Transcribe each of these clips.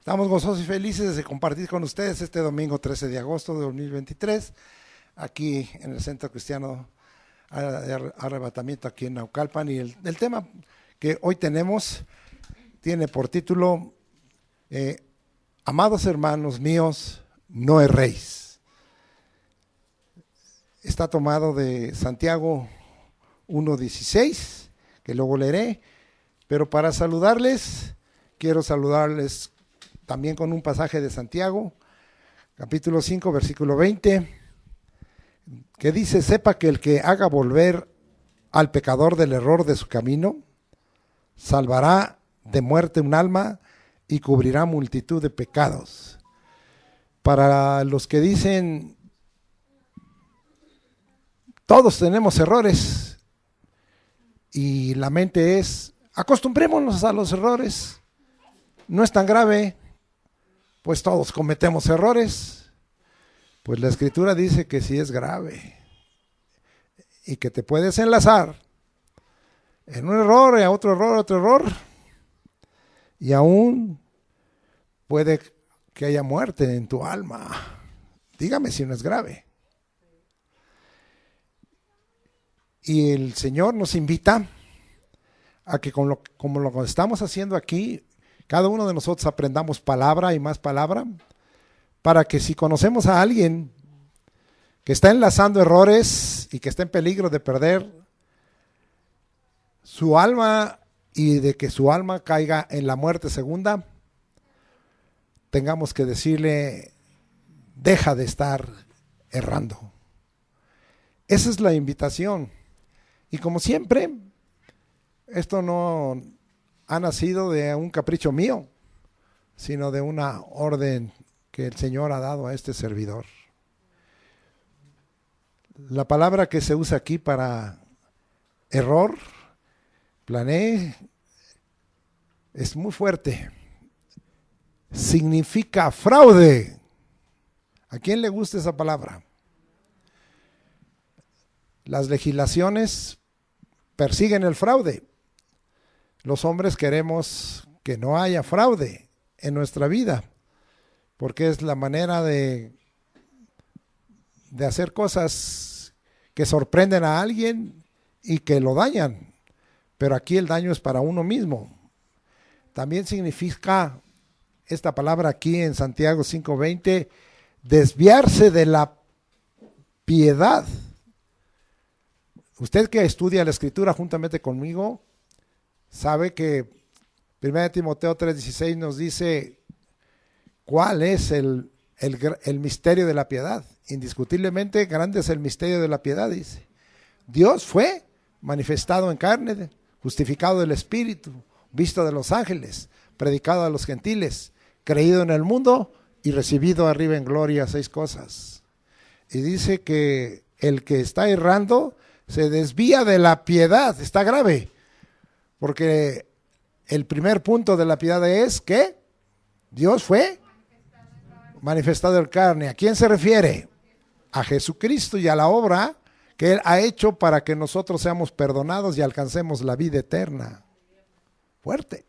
Estamos gozosos y felices de compartir con ustedes este domingo 13 de agosto de 2023, aquí en el Centro Cristiano de Arrebatamiento, aquí en Naucalpan. Y el tema que hoy tenemos tiene por título, amados hermanos míos, no erréis. Está tomado de Santiago 1:16, que luego leeré, pero para saludarles, quiero saludarles también con un pasaje de Santiago, capítulo 5, versículo 20, que dice: sepa que el que haga volver al pecador del error de su camino, salvará de muerte un alma y cubrirá multitud de pecados. Para los que dicen, todos tenemos errores, y la mente es, acostumbrémonos a los errores, no es tan grave, pues todos cometemos errores. Pues la Escritura dice que sí es grave y que te puedes enlazar en un error, a otro error, y aún puede que haya muerte en tu alma. Dígame si no es grave. Y el Señor nos invita a que como lo estamos haciendo aquí, cada uno de nosotros aprendamos palabra y más palabra, para que si conocemos a alguien que está enlazando errores y que está en peligro de perder su alma y de que su alma caiga en la muerte segunda, tengamos que decirle, deja de estar errando. Esa es la invitación. Y como siempre, esto no ha nacido de un capricho mío, sino de una orden que el Señor ha dado a este servidor. La palabra que se usa aquí para error, plané, es muy fuerte. Significa fraude. ¿A quién le gusta esa palabra? Las legislaciones persiguen el fraude. Los hombres queremos que no haya fraude en nuestra vida, porque es la manera de hacer cosas que sorprenden a alguien y que lo dañan, pero aquí el daño es para uno mismo. También significa esta palabra aquí en Santiago 5:20, desviarse de la piedad. Usted que estudia la Escritura juntamente conmigo, sabe que 1 Timoteo 3:16 nos dice cuál es el misterio de la piedad. Indiscutiblemente grande es el misterio de la piedad, dice. Dios fue manifestado en carne, justificado del Espíritu, visto de los ángeles, predicado a los gentiles, creído en el mundo y recibido arriba en gloria. 6 cosas. Y dice que el que está errando se desvía de la piedad. Está grave, porque el primer punto de la piedad es que Dios fue manifestado en carne. ¿A quién se refiere? A Jesucristo y a la obra que Él ha hecho para que nosotros seamos perdonados y alcancemos la vida eterna. Fuerte.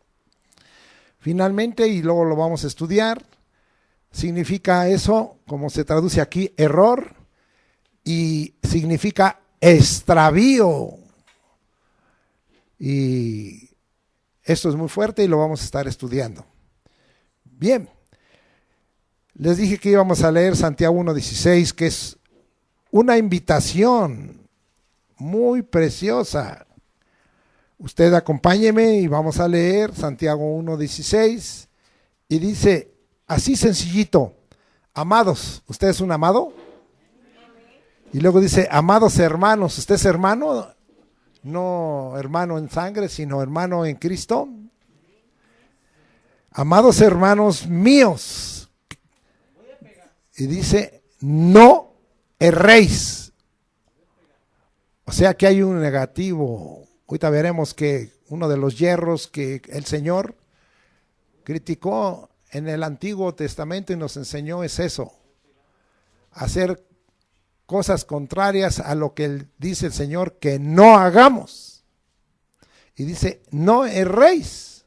Finalmente, y luego lo vamos a estudiar, significa eso, como se traduce aquí, error, y significa extravío. Y esto es muy fuerte y lo vamos a estar estudiando. Bien, les dije que íbamos a leer Santiago 1:16, que es una invitación muy preciosa. Usted acompáñeme y vamos a leer Santiago 1:16 y dice así sencillito: amados, ¿usted es un amado? Y luego dice, amados hermanos, ¿usted es hermano? No hermano en sangre, sino hermano en Cristo. Amados hermanos míos. Y dice, no erréis. O sea que hay un negativo. Ahorita veremos que uno de los hierros que el Señor criticó en el Antiguo Testamento y nos enseñó es eso: hacer cosas contrarias a lo que dice el Señor que no hagamos. Y dice, no erréis.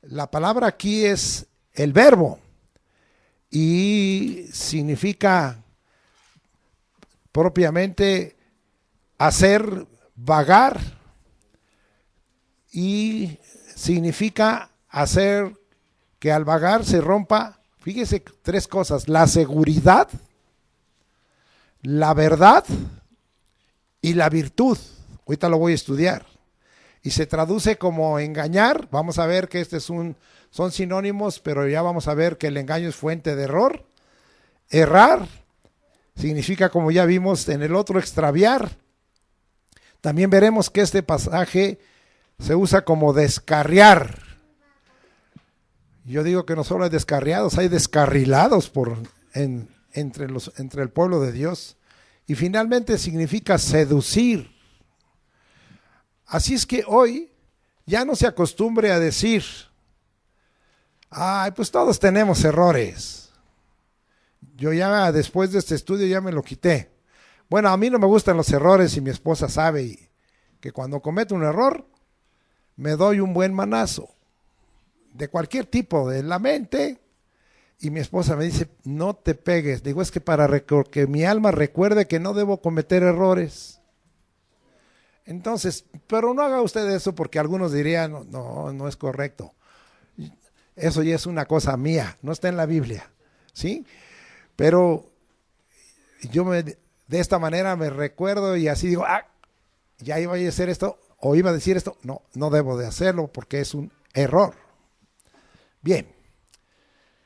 La palabra aquí es el verbo y significa propiamente hacer vagar y significa hacer que al vagar se rompa, fíjese, tres cosas: la seguridad, la verdad y la virtud. Ahorita lo voy a estudiar. Y se traduce como engañar. Vamos a ver que son sinónimos, pero ya vamos a ver que el engaño es fuente de error. Errar significa, como ya vimos en el otro, extraviar. También veremos que este pasaje se usa como descarriar. Yo digo que no solo hay descarriados, hay descarrilados entre el pueblo de Dios. Y finalmente significa seducir. Así es que hoy ya no se acostumbre a decir, ay, pues todos tenemos errores. Yo ya después de este estudio ya me lo quité. Bueno, a mí no me gustan los errores y mi esposa sabe que cuando cometo un error me doy un buen manazo de cualquier tipo, de la mente, y mi esposa me dice, no te pegues. Digo, es que para que mi alma recuerde que no debo cometer errores. Entonces, pero no haga usted eso, porque algunos dirían, no es correcto. Eso ya es una cosa mía, no está en la Biblia, ¿sí? Pero de esta manera me recuerdo y así digo, ya iba a hacer esto o iba a decir esto. No debo de hacerlo porque es un error. Bien,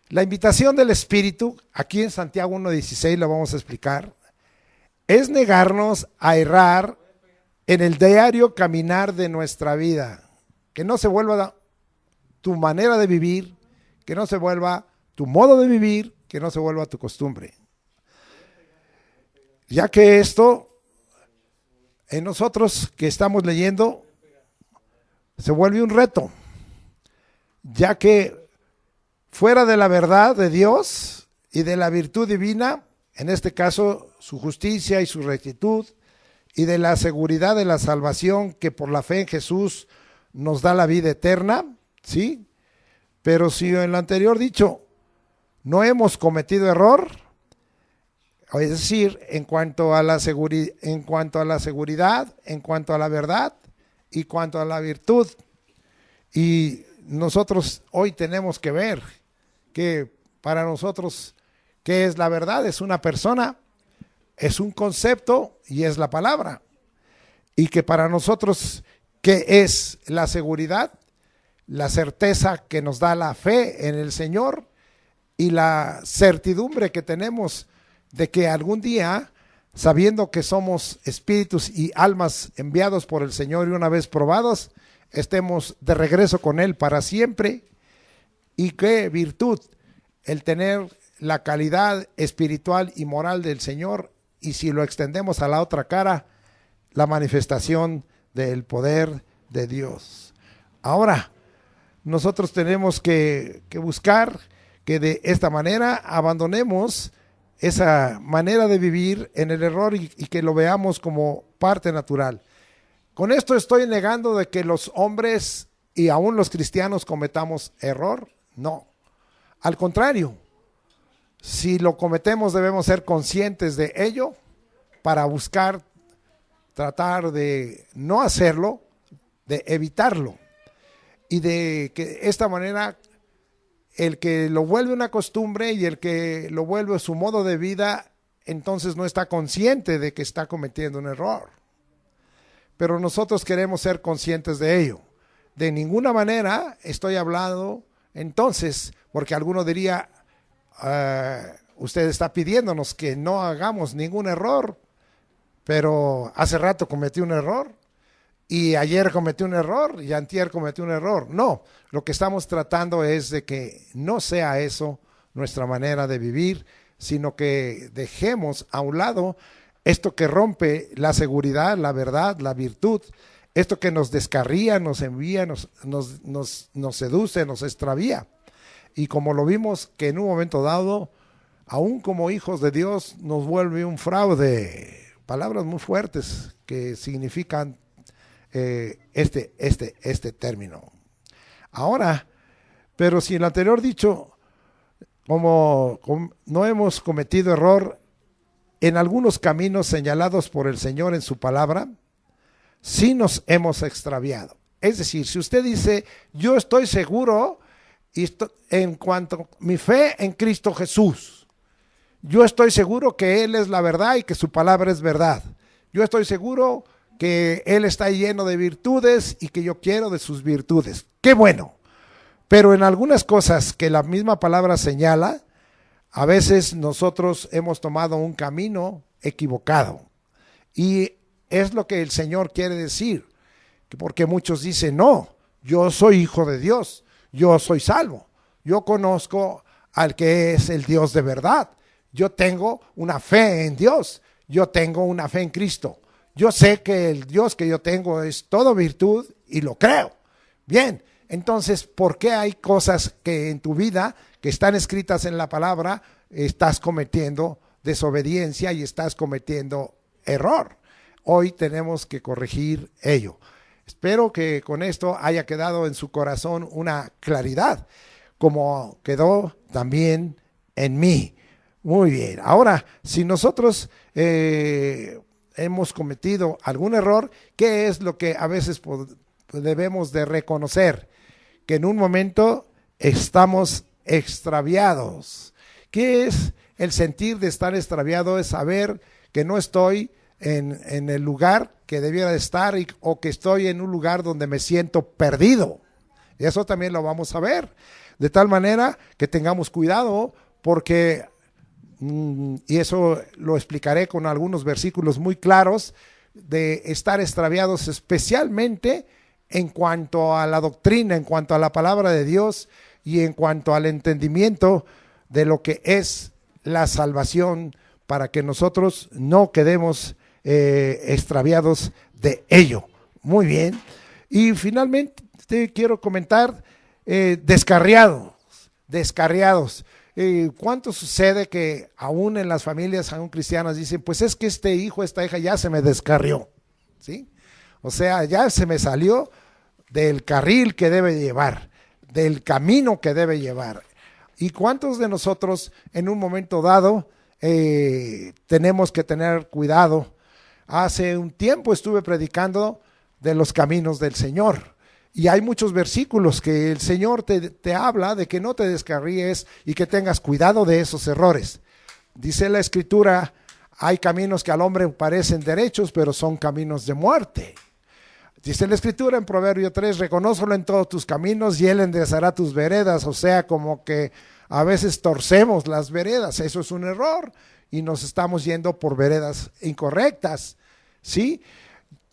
la invitación del Espíritu, aquí en Santiago 1:16 lo vamos a explicar, es negarnos a errar en el diario caminar de nuestra vida. Que no se vuelva tu manera de vivir, que no se vuelva tu modo de vivir, que no se vuelva tu costumbre. Ya que esto, en nosotros que estamos leyendo, se vuelve un reto, ya que fuera de la verdad de Dios y de la virtud divina, en este caso su justicia y su rectitud, y de la seguridad de la salvación que por la fe en Jesús nos da la vida eterna, ¿sí? Pero si en lo anterior dicho no hemos cometido error, es decir, en cuanto a la seguridad, en cuanto a la verdad y cuanto a la virtud, y nosotros hoy tenemos que ver que para nosotros, ¿qué es la verdad? Es una persona, es un concepto y es la palabra. Y que para nosotros, ¿qué es la seguridad? La certeza que nos da la fe en el Señor y la certidumbre que tenemos de que algún día, sabiendo que somos espíritus y almas enviados por el Señor y una vez probados, estemos de regreso con Él para siempre. Y qué virtud el tener la calidad espiritual y moral del Señor, y si lo extendemos a la otra cara, la manifestación del poder de Dios. Ahora, nosotros tenemos que buscar que de esta manera abandonemos esa manera de vivir en el error y que lo veamos como parte natural. Con esto estoy negando de que los hombres y aún los cristianos cometamos error. No, al contrario, si lo cometemos debemos ser conscientes de ello para buscar tratar de no hacerlo, de evitarlo, y de que esta manera el que lo vuelve una costumbre y el que lo vuelve su modo de vida, entonces no está consciente de que está cometiendo un error. Pero nosotros queremos ser conscientes de ello. De ninguna manera estoy hablando entonces, porque alguno diría, usted está pidiéndonos que no hagamos ningún error, pero hace rato cometí un error, y ayer cometí un error, y antier cometí un error. No, lo que estamos tratando es de que no sea eso nuestra manera de vivir, sino que dejemos a un lado esto que rompe la seguridad, la verdad, la virtud, esto que nos descarría, nos envía, nos seduce, nos extravía. Y como lo vimos que en un momento dado, aún como hijos de Dios, nos vuelve un fraude. Palabras muy fuertes que significan este término. Ahora, pero si en lo anterior dicho no hemos cometido error en algunos caminos señalados por el Señor en su palabra, sí nos hemos extraviado. Es decir, si usted dice, yo estoy seguro en cuanto a mi fe en Cristo Jesús, yo estoy seguro que Él es la verdad y que su palabra es verdad. Yo estoy seguro que Él está lleno de virtudes y que yo quiero de sus virtudes. ¡Qué bueno! Pero en algunas cosas que la misma palabra señala, a veces nosotros hemos tomado un camino equivocado. Y es lo que el Señor quiere decir. Porque muchos dicen, no, yo soy hijo de Dios, yo soy salvo. Yo conozco al que es el Dios de verdad. Yo tengo una fe en Dios. Yo tengo una fe en Cristo. Yo sé que el Dios que yo tengo es toda virtud y lo creo. Bien, entonces, ¿por qué hay cosas que en tu vida que están escritas en la palabra estás cometiendo desobediencia y estás cometiendo error? Hoy tenemos que corregir ello. Espero que con esto haya quedado en su corazón una claridad, como quedó también en mí. Muy bien, ahora, si nosotros hemos cometido algún error, ¿qué es lo que a veces debemos de reconocer? Que en un momento estamos extraviados. ¿Qué es el sentir de estar extraviado? Es saber que no estoy en el lugar que debiera estar o que estoy en un lugar donde me siento perdido. Y eso también lo vamos a ver. De tal manera que tengamos cuidado porque, y eso lo explicaré con algunos versículos muy claros, de estar extraviados especialmente en cuanto a la doctrina, en cuanto a la palabra de Dios y en cuanto al entendimiento de lo que es la salvación, para que nosotros no quedemos extraviados de ello. Muy bien. Y finalmente quiero comentar descarriados. ¿Cuánto sucede que aún en las familias, aún cristianas, dicen, pues es que este hijo, esta hija ya se me descarrió, ¿sí? O sea, ya se me salió del carril que debe llevar, del camino que debe llevar. ¿Y cuántos de nosotros en un momento dado tenemos que tener cuidado? Hace un tiempo estuve predicando de los caminos del Señor y hay muchos versículos que el Señor te habla de que no te descarríes y que tengas cuidado de esos errores. Dice la Escritura, hay caminos que al hombre parecen derechos, pero son caminos de muerte. Dice la Escritura en Proverbio 3, reconócelo en todos tus caminos y Él enderezará tus veredas. O sea, como que a veces torcemos las veredas, eso es un error y nos estamos yendo por veredas incorrectas, ¿sí?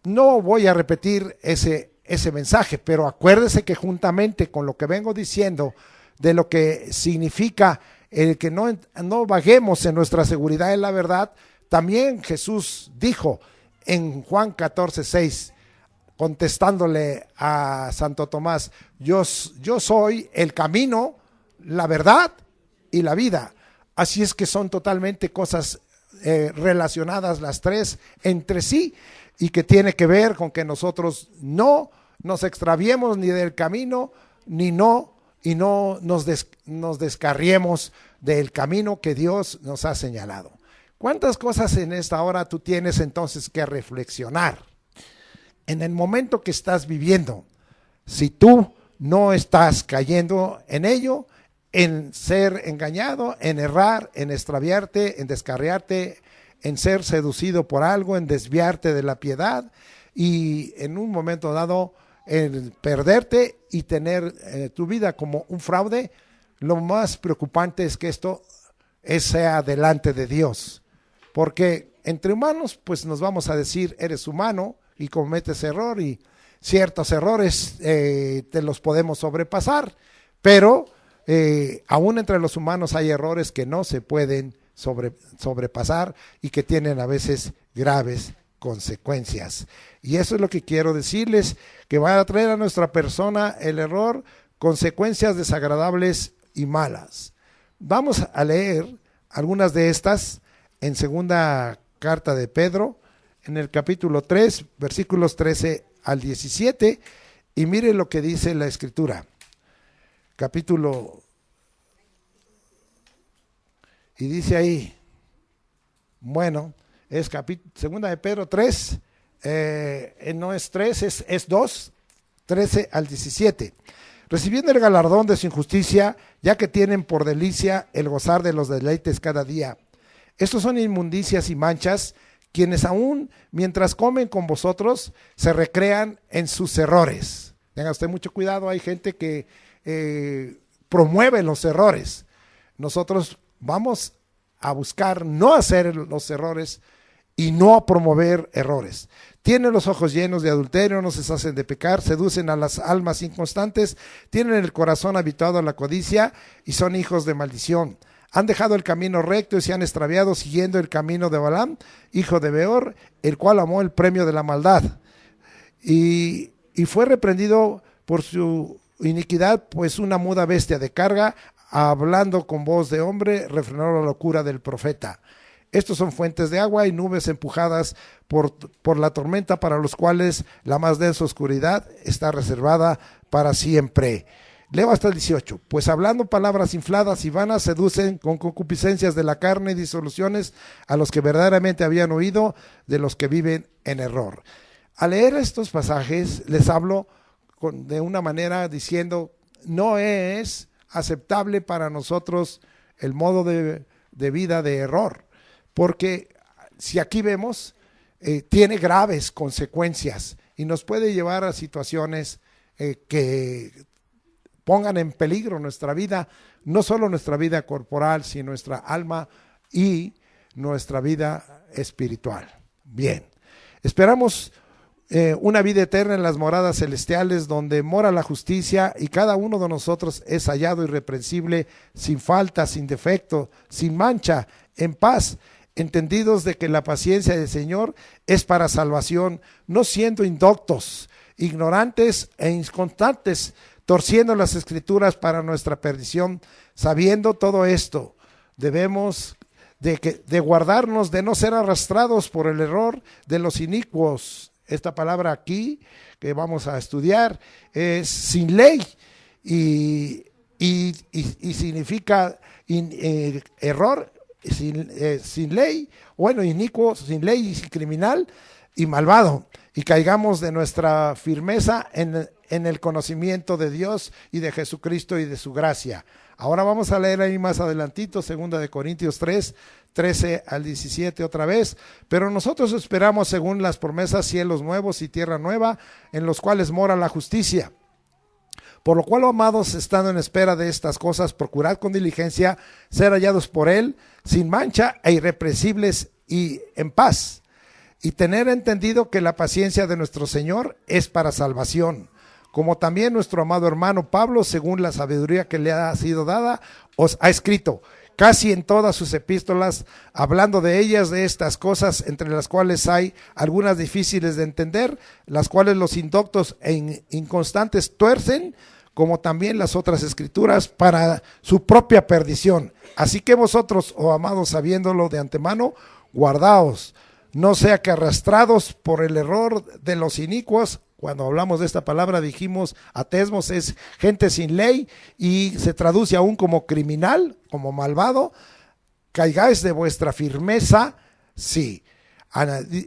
No voy a repetir ese mensaje, pero acuérdese que juntamente con lo que vengo diciendo de lo que significa el que no vaguemos en nuestra seguridad en la verdad, también Jesús dijo en Juan 14:6, contestándole a Santo Tomás, yo soy el camino, la verdad y la vida. Así es que son totalmente cosas relacionadas las tres entre sí y que tiene que ver con que nosotros no nos extraviemos ni del camino y no nos descarriemos del camino que Dios nos ha señalado. ¿Cuántas cosas en esta hora tú tienes entonces que reflexionar? En el momento que estás viviendo, si tú no estás cayendo en ello, en ser engañado, en errar, en extraviarte, en descarriarte, en ser seducido por algo, en desviarte de la piedad y en un momento dado en perderte y tener tu vida como un fraude, lo más preocupante es que esto sea delante de Dios, porque entre humanos pues nos vamos a decir eres humano y cometes error y ciertos errores te los podemos sobrepasar, pero aún entre los humanos hay errores que no se pueden sobrepasar y que tienen a veces graves consecuencias. Y eso es lo que quiero decirles, que va a traer a nuestra persona el error consecuencias desagradables y malas. Vamos a leer algunas de estas en segunda carta de Pedro, en el capítulo 3, versículos 13 al 17, y mire lo que dice la Escritura. Capítulo Y dice ahí, bueno, es segunda de Pedro 3, no es 3, es 2, 13 al 17. Recibiendo el galardón de su injusticia, ya que tienen por delicia el gozar de los deleites cada día. Estos son inmundicias y manchas, quienes aún mientras comen con vosotros se recrean en sus errores. Tenga usted mucho cuidado, hay gente que promueve los errores. Nosotros vamos a buscar no hacer los errores y no a promover errores. Tienen los ojos llenos de adulterio, no se hacen de pecar, seducen a las almas inconstantes, tienen el corazón habituado a la codicia y son hijos de maldición. Han dejado el camino recto y se han extraviado siguiendo el camino de Balaam, hijo de Beor, el cual amó el premio de la maldad. Y fue reprendido por su iniquidad, pues una muda bestia de carga, hablando con voz de hombre, refrenó la locura del profeta. Estos son fuentes de agua y nubes empujadas por la tormenta, para los cuales la más densa oscuridad está reservada para siempre. Leo hasta el 18. Pues hablando palabras infladas y vanas, seducen con concupiscencias de la carne y disoluciones a los que verdaderamente habían oído, de los que viven en error. Al leer estos pasajes, les hablo de una manera diciendo, no es aceptable para nosotros el modo de vida de error, porque si aquí vemos, tiene graves consecuencias y nos puede llevar a situaciones que pongan en peligro nuestra vida, no solo nuestra vida corporal, sino nuestra alma y nuestra vida espiritual. Bien, esperamos una vida eterna en las moradas celestiales, donde mora la justicia y cada uno de nosotros es hallado irreprensible, sin falta, sin defecto, sin mancha, en paz, entendidos de que la paciencia del Señor es para salvación, no siendo indoctos, ignorantes e inconstantes, torciendo las escrituras para nuestra perdición. Sabiendo todo esto, debemos de guardarnos de no ser arrastrados por el error de los inicuos. Esta palabra aquí que vamos a estudiar es sin ley y significa error, sin ley, bueno, inicuo, sin ley, criminal y malvado, y caigamos de nuestra firmeza en el conocimiento de Dios y de Jesucristo y de su gracia. Ahora vamos a leer ahí más adelantito, 2 de Corintios 3, 13 al 17 otra vez. Pero nosotros esperamos, según las promesas, cielos nuevos y tierra nueva, en los cuales mora la justicia. Por lo cual, amados, estando en espera de estas cosas, procurad con diligencia ser hallados por Él, sin mancha e irreprensibles y en paz, y tener entendido que la paciencia de nuestro Señor es para salvación, como también nuestro amado hermano Pablo, según la sabiduría que le ha sido dada, os ha escrito casi en todas sus epístolas, hablando de ellas, de estas cosas, entre las cuales hay algunas difíciles de entender, las cuales los indoctos e inconstantes tuercen, como también las otras escrituras, para su propia perdición. Así que vosotros, oh amados, sabiéndolo de antemano, guardaos, no sea que arrastrados por el error de los inicuos. Cuando hablamos de esta palabra dijimos, atesmos es gente sin ley y se traduce aún como criminal, como malvado. Caigáis de vuestra firmeza, sí.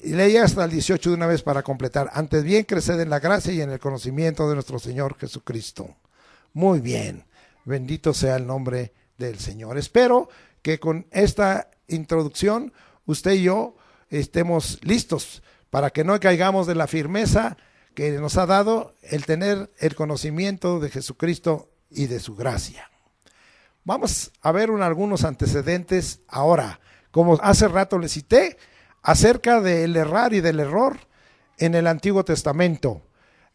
Leí hasta el 18 de una vez para completar. Antes bien, creced en la gracia y en el conocimiento de nuestro Señor Jesucristo. Muy bien, bendito sea el nombre del Señor. Espero que con esta introducción usted y yo estemos listos para que no caigamos de la firmeza que nos ha dado el tener el conocimiento de Jesucristo y de su gracia. Vamos a ver algunos antecedentes ahora, como hace rato les cité, acerca del errar y del error en el Antiguo Testamento.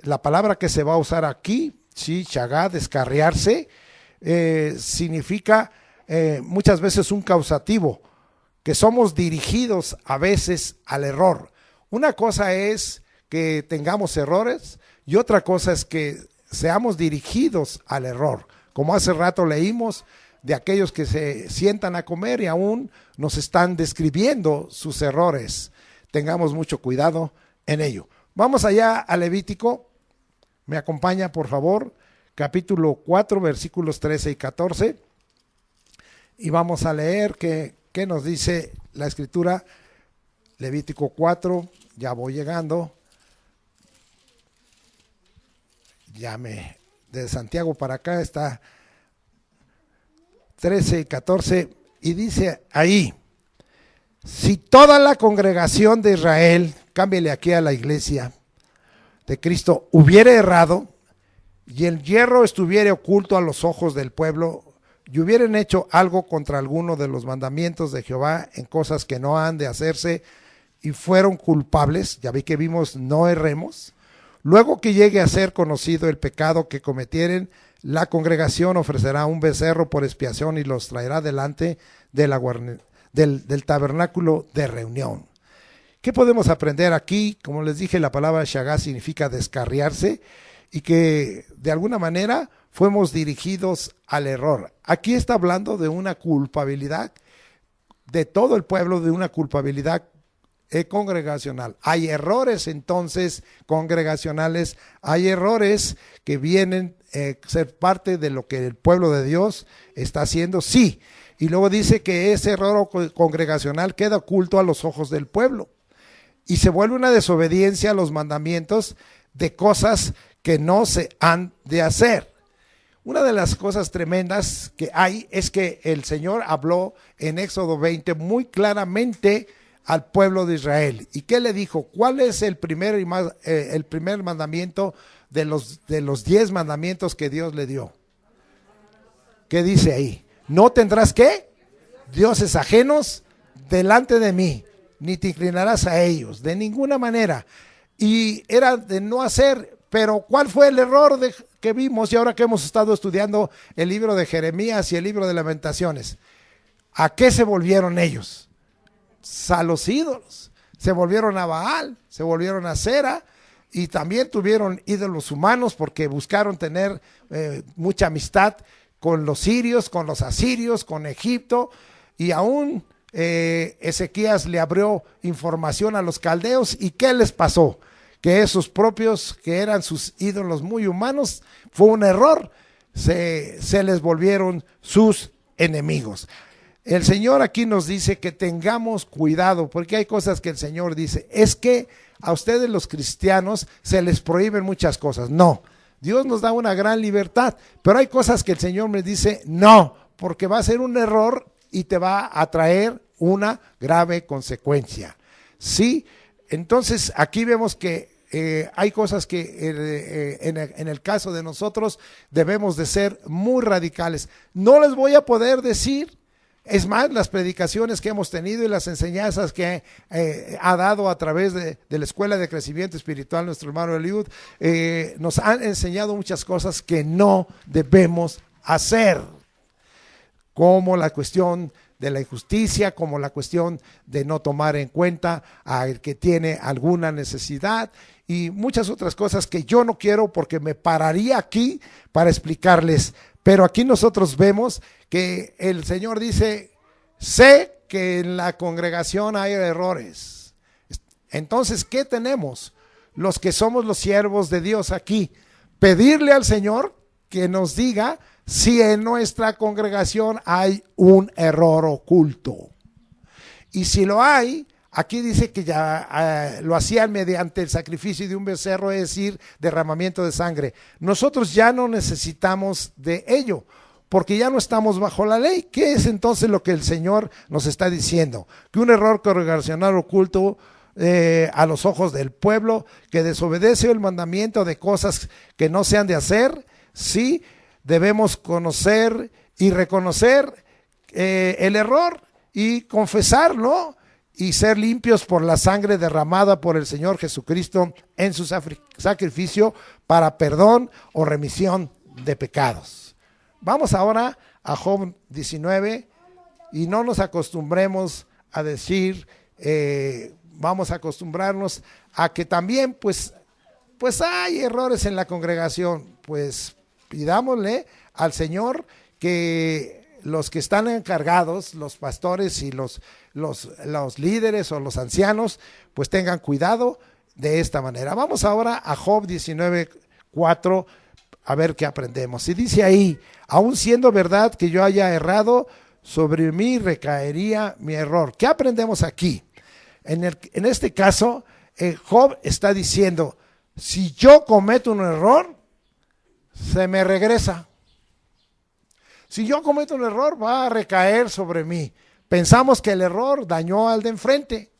La palabra que se va a usar aquí, sí, shagá, descarriarse, significa muchas veces un causativo, que somos dirigidos a veces al error. Una cosa es que tengamos errores y otra cosa es que seamos dirigidos al error. Como hace rato leímos de aquellos que se sientan a comer y aún nos están describiendo sus errores. Tengamos mucho cuidado en ello. Vamos allá a Levítico. Me acompaña, por favor, capítulo 4, versículos 13 y 14. Y vamos a leer qué nos dice la Escritura. Levítico 4, ya voy llegando. De Santiago para acá está 13 y 14, y dice ahí: si toda la congregación de Israel, cámbiale aquí a la iglesia de Cristo, hubiere errado, y el hierro estuviere oculto a los ojos del pueblo, y hubieren hecho algo contra alguno de los mandamientos de Jehová en cosas que no han de hacerse, y fueron culpables, ya vi que vimos no erremos, luego que llegue a ser conocido el pecado que cometieren, la congregación ofrecerá un becerro por expiación y los traerá delante del tabernáculo de reunión. ¿Qué podemos aprender aquí? Como les dije, la palabra shagá significa descarriarse, y que de alguna manera fuimos dirigidos al error. Aquí está hablando de una culpabilidad de todo el pueblo, de una culpabilidad congregacional. Hay errores entonces congregacionales, hay errores que vienen a ser parte de lo que el pueblo de Dios está haciendo, sí. Y luego dice que ese error congregacional queda oculto a los ojos del pueblo y se vuelve una desobediencia a los mandamientos de cosas que no se han de hacer. Una de las cosas tremendas que hay es que el Señor habló en Éxodo 20 muy claramente al pueblo de Israel. ¿Y qué le dijo? ¿Cuál es el primer mandamiento de los 10 mandamientos que Dios le dio? ¿Qué dice ahí? No tendrás ¿qué? Dioses ajenos delante de mí, ni te inclinarás a ellos, de ninguna manera. Y era de no hacer, pero ¿cuál fue el error que vimos? Y ahora que hemos estado estudiando el libro de Jeremías y el libro de Lamentaciones, ¿a qué se volvieron ellos? A los ídolos, se volvieron a Baal, se volvieron a Cera, y también tuvieron ídolos humanos porque buscaron tener mucha amistad con los sirios, con los asirios, con Egipto, y aún Ezequías le abrió información a los caldeos. ¿Y qué les pasó? Que esos propios, que eran sus ídolos muy humanos, fue un error, se les volvieron sus enemigos. El Señor aquí nos dice que tengamos cuidado, porque hay cosas que el Señor dice, es que a ustedes los cristianos se les prohíben muchas cosas. No, Dios nos da una gran libertad, pero hay cosas que el Señor me dice, no, porque va a ser un error y te va a traer una grave consecuencia. Sí, entonces aquí vemos que hay cosas que en el caso de nosotros debemos de ser muy radicales. No les voy a poder decir. Es más, las predicaciones que hemos tenido y las enseñanzas que ha dado a través de la Escuela de Crecimiento Espiritual nuestro hermano Eliud, nos han enseñado muchas cosas que no debemos hacer, como la cuestión de la injusticia, como la cuestión de no tomar en cuenta al que tiene alguna necesidad y muchas otras cosas que yo no quiero, porque me pararía aquí para explicarles. Pero aquí nosotros vemos que el Señor dice, sé que en la congregación hay errores. Entonces, ¿qué tenemos? Los que somos los siervos de Dios aquí, pedirle al Señor que nos diga si en nuestra congregación hay un error oculto. Y si lo hay, aquí dice que ya lo hacían mediante el sacrificio de un becerro, es decir, derramamiento de sangre. Nosotros ya no necesitamos de ello, porque ya no estamos bajo la ley. ¿Qué es entonces lo que el Señor nos está diciendo? Que un error congregacional oculto a los ojos del pueblo, que desobedece el mandamiento de cosas que no se han de hacer, sí, debemos conocer y reconocer el error y confesarlo, y ser limpios por la sangre derramada por el Señor Jesucristo en su sacrificio para perdón o remisión de pecados. Vamos ahora a Job 19 y no nos acostumbremos a decir, vamos a acostumbrarnos a que también pues hay errores en la congregación. Pues pidámosle al Señor que los que están encargados, los pastores y los líderes o los ancianos, pues tengan cuidado de esta manera. Vamos ahora a Job 19:4 a ver qué aprendemos. Y dice ahí, aun siendo verdad que yo haya errado, sobre mí recaería mi error. ¿Qué aprendemos aquí? En este caso, Job está diciendo, si yo cometo un error, se me regresa. Si yo cometo un error, va a recaer sobre mí. Pensamos que el error dañó al de enfrente.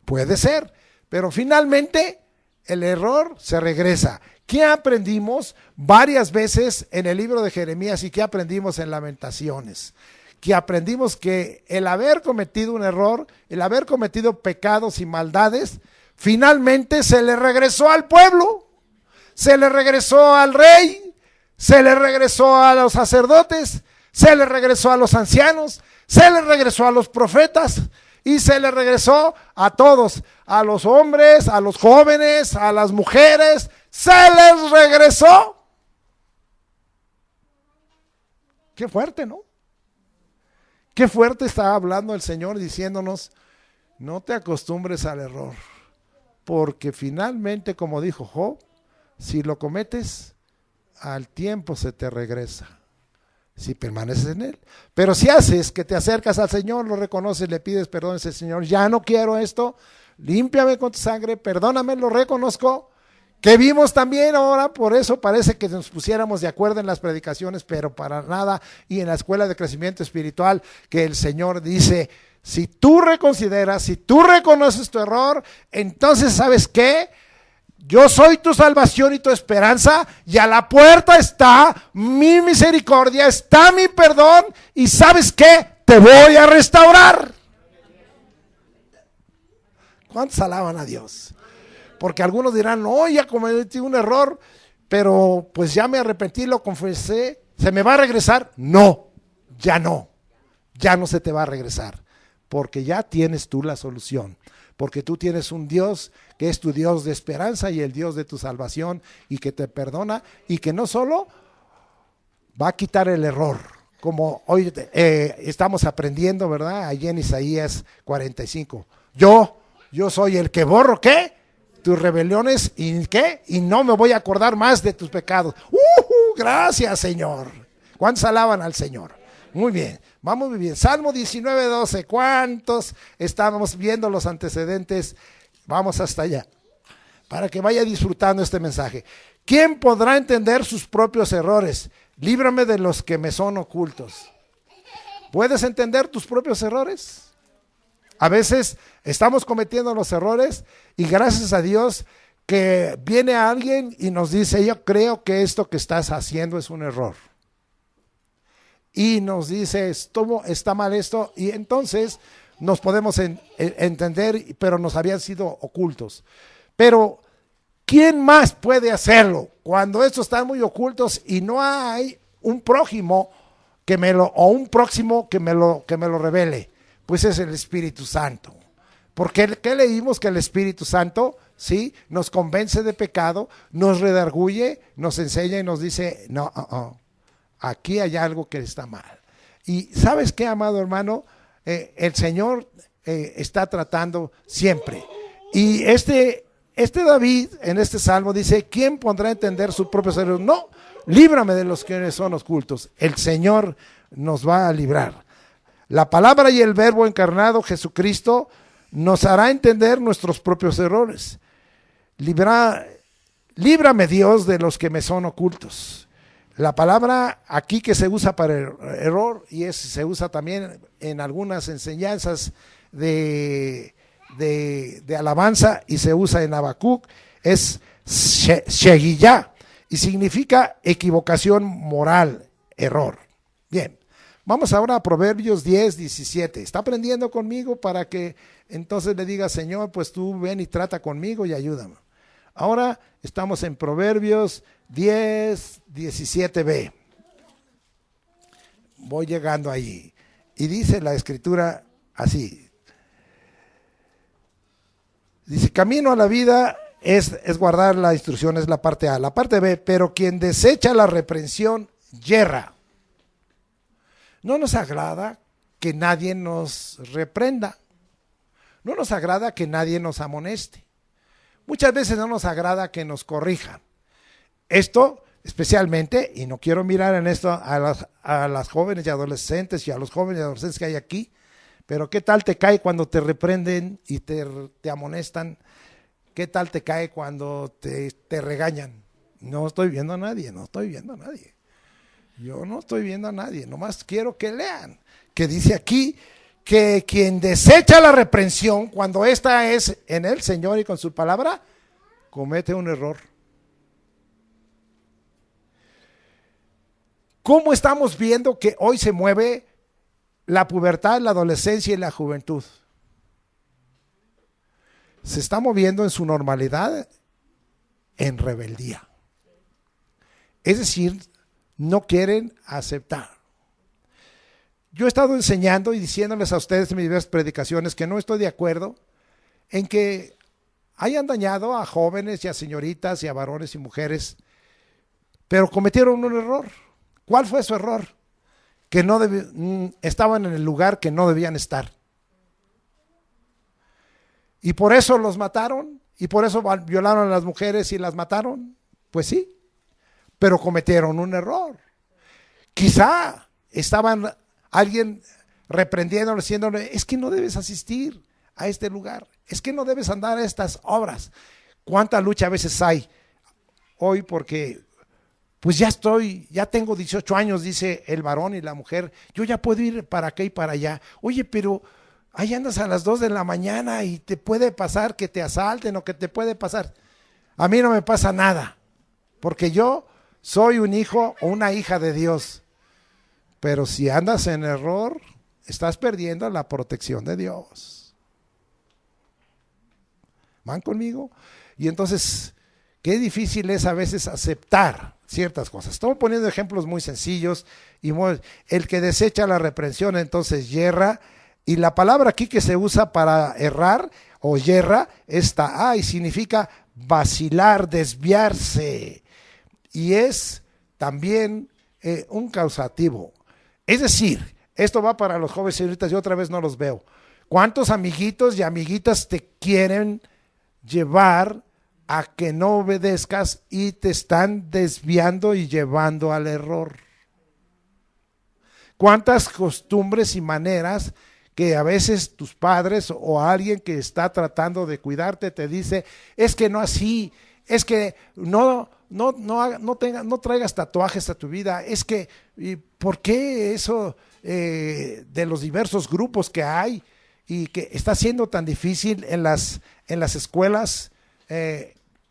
Puede ser, pero finalmente el error se regresa. ¿Qué aprendimos varias veces en el libro de Jeremías y qué aprendimos en Lamentaciones? Que aprendimos que el haber cometido un error, el haber cometido pecados y maldades, finalmente se le regresó al pueblo, se le regresó al rey, se le regresó a los sacerdotes, se le regresó a los ancianos, se le regresó a los profetas y se le regresó a todos, a los hombres, a los jóvenes, a las mujeres, se les regresó. Qué fuerte, ¿no? Qué fuerte está hablando el Señor diciéndonos, no te acostumbres al error, porque finalmente, como dijo Job, si lo cometes, al tiempo se te regresa, si permaneces en él. Pero si haces que te acercas al Señor, lo reconoces, le pides perdón a ese Señor, ya no quiero esto, límpiame con tu sangre, perdóname, lo reconozco, que vimos también ahora, por eso parece que nos pusiéramos de acuerdo en las predicaciones, pero para nada, y en la escuela de crecimiento espiritual, que el Señor dice, si tú reconsideras, si tú reconoces tu error, entonces ¿sabes qué? Yo soy tu salvación y tu esperanza, y a la puerta está mi misericordia, está mi perdón, y ¿sabes qué? Te voy a restaurar. ¿Cuántos alaban a Dios? Porque algunos dirán, no, ya cometí un error, pero pues ya me arrepentí, lo confesé, ¿se me va a regresar? No se te va a regresar, porque ya tienes tú la solución, porque tú tienes un Dios que es tu Dios de esperanza y el Dios de tu salvación y que te perdona y que no solo va a quitar el error, como hoy estamos aprendiendo, ¿verdad? Allí en Isaías 45, yo soy el que borro, ¿qué? Tus rebeliones y ¿qué? Y no me voy a acordar más de tus pecados. Gracias, Señor. ¿Cuántos alaban al Señor? Muy bien, vamos muy bien. Salmo 19:12. ¿Cuántos estábamos viendo los antecedentes? Vamos hasta allá, para que vaya disfrutando este mensaje. ¿Quién podrá entender sus propios errores? Líbrame de los que me son ocultos. ¿Puedes entender tus propios errores? A veces estamos cometiendo los errores y gracias a Dios que viene alguien y nos dice, yo creo que esto que estás haciendo es un error. Y nos dice, está mal esto, y entonces nos podemos entender, pero nos habían sido ocultos. Pero, ¿quién más puede hacerlo? Cuando estos están muy ocultos y no hay un prójimo o un próximo que me lo revele. Pues es el Espíritu Santo. Porque ¿qué leímos? Que el Espíritu Santo, ¿sí? Nos convence de pecado, nos redarguye, nos enseña y nos dice, no, aquí hay algo que está mal. Y ¿sabes qué, amado hermano? El Señor está tratando siempre. Y este David, en este salmo, dice, ¿quién podrá entender sus propios errores? No, líbrame de los que son ocultos. El Señor nos va a librar. La palabra y el verbo encarnado, Jesucristo, nos hará entender nuestros propios errores. Líbrame, Dios, de los que me son ocultos. La palabra aquí que se usa para el error y se usa también en algunas enseñanzas de alabanza y se usa en Habacuc, es shegiyá y significa equivocación moral, error. Bien. Vamos ahora a Proverbios 10:17. ¿Está aprendiendo conmigo para que entonces le diga, Señor, pues tú ven y trata conmigo y ayúdame? Ahora estamos en Proverbios 10:17b. Voy llegando allí. Y dice la escritura así. Dice, camino a la vida es guardar la instrucción, es la parte A. La parte B, pero quien desecha la reprensión, yerra. No nos agrada que nadie nos reprenda. No nos agrada que nadie nos amoneste. Muchas veces no nos agrada que nos corrijan. Esto especialmente, y no quiero mirar en esto a las jóvenes y adolescentes y a los jóvenes y adolescentes que hay aquí, pero ¿qué tal te cae cuando te reprenden y te amonestan? ¿Qué tal te cae cuando te regañan? No estoy viendo a nadie, no estoy viendo a nadie. Yo no estoy viendo a nadie, nomás quiero que lean, que dice aquí que quien desecha la reprensión, cuando esta es en el Señor y con su palabra, comete un error. ¿Cómo estamos viendo que hoy se mueve la pubertad, la adolescencia y la juventud? Se está moviendo en su normalidad en rebeldía. Es decir, no quieren aceptar. Yo he estado enseñando y diciéndoles a ustedes en mis diversas predicaciones que no estoy de acuerdo en que hayan dañado a jóvenes y a señoritas y a varones y mujeres, pero cometieron un error. ¿Cuál fue su error? Que estaban en el lugar que no debían estar. Y por eso los mataron, y por eso violaron a las mujeres y las mataron. Pues sí, pero cometieron un error. Quizá estaban alguien reprendiéndole, diciéndole, es que no debes asistir a este lugar, es que no debes andar a estas obras. ¿Cuánta lucha a veces hay hoy? Porque pues ya tengo 18 años, dice el varón y la mujer, yo ya puedo ir para acá y para allá. Oye, pero ahí andas a las 2 de la mañana y te puede pasar que te asalten o que te puede pasar. A mí no me pasa nada, porque yo soy un hijo o una hija de Dios. Pero si andas en error, estás perdiendo la protección de Dios. ¿Van conmigo? Y entonces, qué difícil es a veces aceptar ciertas cosas. Estamos poniendo ejemplos muy sencillos. El que desecha la reprensión entonces yerra. Y la palabra aquí que se usa para errar o yerra, esta y significa vacilar, desviarse. Y es también un causativo. Es decir, esto va para los jóvenes señoritas, yo otra vez no los veo. ¿Cuántos amiguitos y amiguitas te quieren llevar a que no obedezcas y te están desviando y llevando al error? ¿Cuántas costumbres y maneras que a veces tus padres o alguien que está tratando de cuidarte te dice, es que no así, es que no traigas tatuajes a tu vida, es que, ¿y por qué eso de los diversos grupos que hay y que está siendo tan difícil en las escuelas,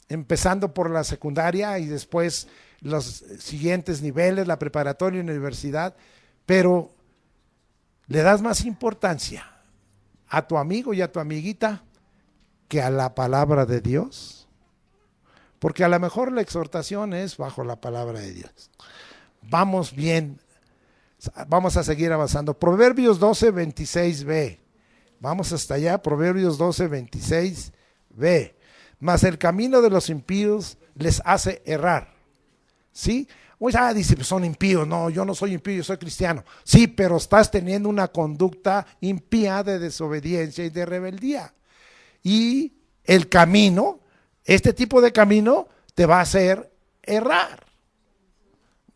empezando por la secundaria y después los siguientes niveles, la preparatoria y la universidad, pero le das más importancia a tu amigo y a tu amiguita que a la palabra de Dios? Porque a lo mejor la exhortación es bajo la palabra de Dios. Vamos bien, vamos a seguir avanzando. Proverbios 12, 26b. Vamos hasta allá, Proverbios 12, 26b. Mas el camino de los impíos les hace errar. ¿Sí? Dice, pues son impíos. No, yo no soy impío, yo soy cristiano. Sí, pero estás teniendo una conducta impía de desobediencia y de rebeldía. Y el camino, este tipo de camino, te va a hacer errar.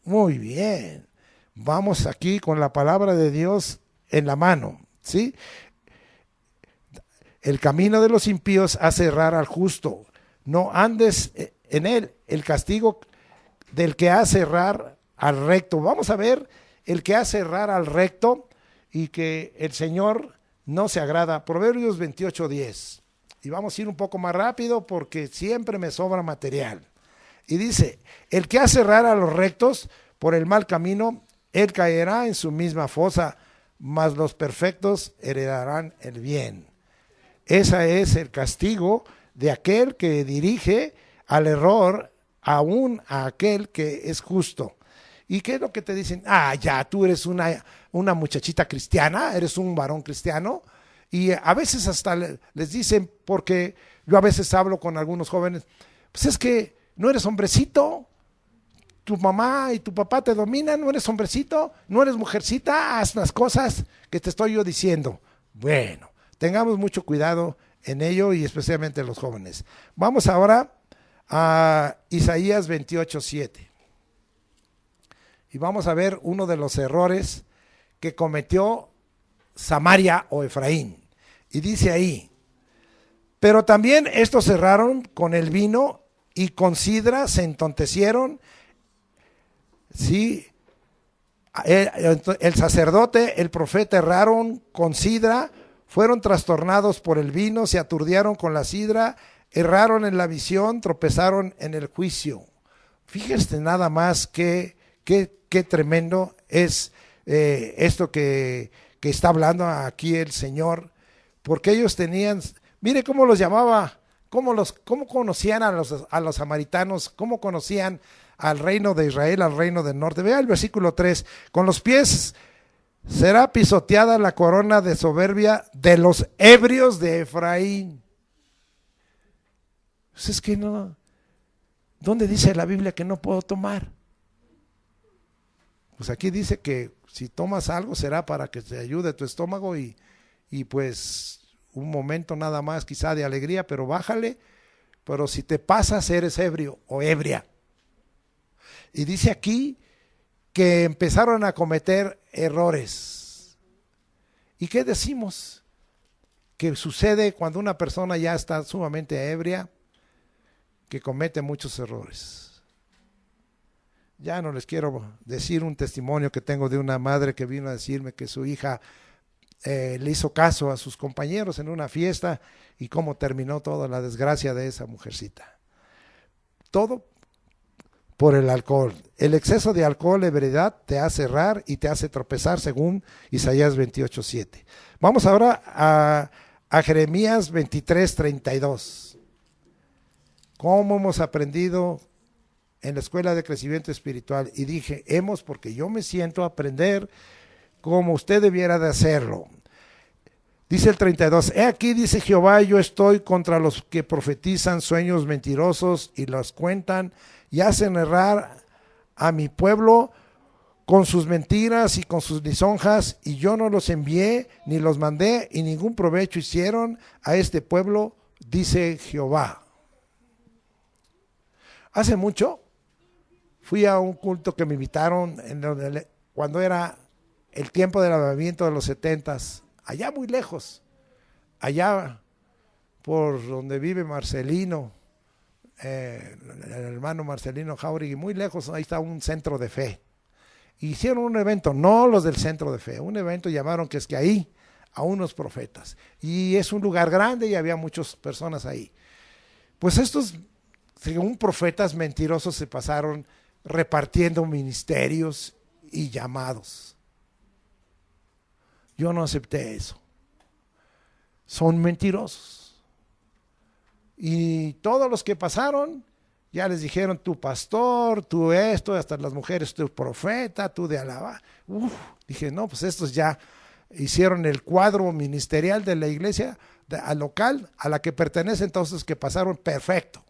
Muy bien. Vamos aquí con la palabra de Dios en la mano, ¿sí? El camino de los impíos hace errar al justo. No andes en él. El castigo del que hace errar al recto. Vamos a ver el que hace errar al recto y que el Señor no se agrada. Proverbios 28:10. Y vamos a ir un poco más rápido porque siempre me sobra material. Y dice, el que hace errar a los rectos por el mal camino, él caerá en su misma fosa, mas los perfectos heredarán el bien. Ese es el castigo de aquel que dirige al error, aún a aquel que es justo. ¿Y qué es lo que te dicen? Ya, tú eres una muchachita cristiana, eres un varón cristiano. Y a veces hasta les dicen, porque yo a veces hablo con algunos jóvenes, pues es que no eres hombrecito, tu mamá y tu papá te dominan, no eres hombrecito, no eres mujercita, haz las cosas que te estoy yo diciendo. Bueno, tengamos mucho cuidado en ello y especialmente los jóvenes. Vamos ahora a Isaías 28:7. Y vamos a ver uno de los errores que cometió Samaria o Efraín. Y dice ahí, pero también estos erraron con el vino y con sidra se entontecieron. Sí, el sacerdote, el profeta erraron con sidra, fueron trastornados por el vino, se aturdiaron con la sidra, erraron en la visión, tropezaron en el juicio. Fíjense nada más qué tremendo es esto que está hablando aquí el Señor, porque ellos tenían, mire cómo los llamaba, cómo conocían a los samaritanos, cómo conocían al reino de Israel, al reino del norte. Vea el versículo 3, con los pies será pisoteada la corona de soberbia de los ebrios de Efraín. Pues es que no, ¿dónde dice la Biblia que no puedo tomar? Pues aquí dice que si tomas algo será para que te ayude tu estómago y pues un momento nada más quizá de alegría, pero bájale, pero si te pasas eres ebrio o ebria. Y dice aquí que empezaron a cometer errores. ¿Y qué decimos? Que sucede cuando una persona ya está sumamente ebria, que comete muchos errores. Ya no les quiero decir un testimonio que tengo de una madre que vino a decirme que su hija le hizo caso a sus compañeros en una fiesta y cómo terminó toda la desgracia de esa mujercita. Todo por el alcohol. El exceso de alcohol, ebriedad, te hace errar y te hace tropezar según Isaías 28:7. Vamos ahora a Jeremías 23:32. ¿Cómo hemos aprendido en la escuela de crecimiento espiritual? Y dije, porque yo me siento a aprender como usted debiera de hacerlo. Dice el 32, he aquí, dice Jehová, yo estoy contra los que profetizan sueños mentirosos y los cuentan y hacen errar a mi pueblo con sus mentiras y con sus lisonjas, y yo no los envié ni los mandé y ningún provecho hicieron a este pueblo, dice Jehová. Hace mucho fui a un culto que me invitaron cuando era el tiempo del avivamiento de los 70s, allá muy lejos, allá por donde vive Marcelino, el hermano Marcelino Jauregui, muy lejos, ahí está un centro de fe. Hicieron un evento, no los del centro de fe, un evento llamaron que es que ahí a unos profetas. Y es un lugar grande y había muchas personas ahí. Pues estos, según profetas mentirosos, se pasaron repartiendo ministerios y llamados. Yo no acepté eso. Son mentirosos. Y todos los que pasaron, ya les dijeron, tu pastor, tú esto, hasta las mujeres, tu profeta, tú de alabar. Dije, no, pues estos ya hicieron el cuadro ministerial de la iglesia local a la que pertenece, entonces que pasaron perfecto.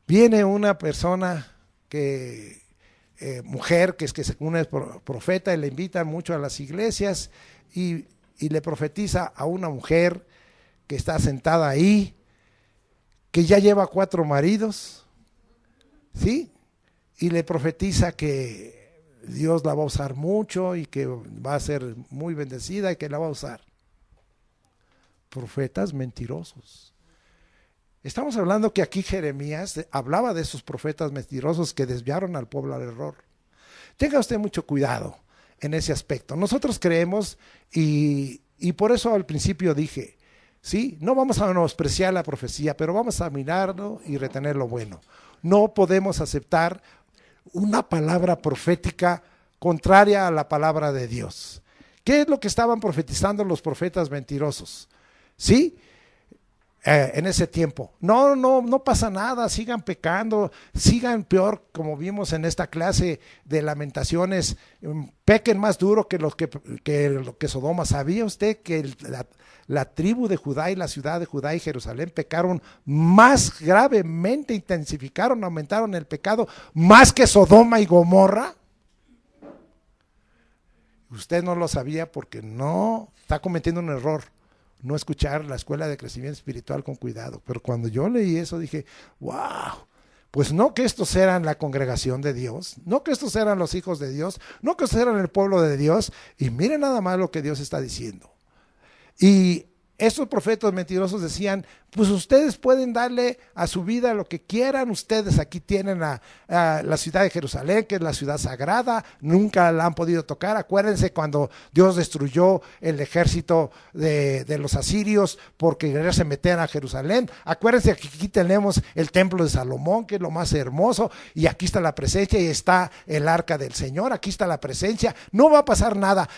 Viene una persona que mujer que según es profeta y le invitan mucho a las iglesias y le profetiza a una mujer que está sentada ahí, que ya lleva 4 maridos, ¿sí? Y le profetiza que Dios la va a usar mucho y que va a ser muy bendecida y que la va a usar. Profetas mentirosos. Estamos hablando que aquí Jeremías hablaba de esos profetas mentirosos que desviaron al pueblo al error. Tenga usted mucho cuidado en ese aspecto. Nosotros creemos y por eso al principio dije, sí, no vamos a menospreciar la profecía, pero vamos a mirarlo y retener lo bueno. No podemos aceptar una palabra profética contraria a la palabra de Dios. ¿Qué es lo que estaban profetizando los profetas mentirosos? ¿Sí? En ese tiempo, no pasa nada, sigan pecando, sigan peor, como vimos en esta clase de Lamentaciones, pequen más duro que lo que Sodoma. ¿Sabía usted que la tribu de Judá y la ciudad de Judá y Jerusalén pecaron más gravemente, intensificaron, aumentaron el pecado más que Sodoma y Gomorra? Usted no lo sabía porque no está cometiendo un error. No escuchar la escuela de crecimiento espiritual con cuidado. Pero cuando yo leí eso dije, wow, Pues no que estos eran la congregación de Dios, no que estos eran los hijos de Dios, no que estos eran el pueblo de Dios. Y miren nada más lo que Dios está diciendo. Y estos profetas mentirosos decían, pues ustedes pueden darle a su vida lo que quieran, ustedes aquí tienen a la ciudad de Jerusalén, que es la ciudad sagrada, nunca la han podido tocar. Acuérdense cuando Dios destruyó el ejército de los asirios porque querían se meter a Jerusalén. Acuérdense que aquí tenemos el templo de Salomón, que es lo más hermoso, y aquí está la presencia y está el arca del Señor, aquí está la presencia, no va a pasar nada.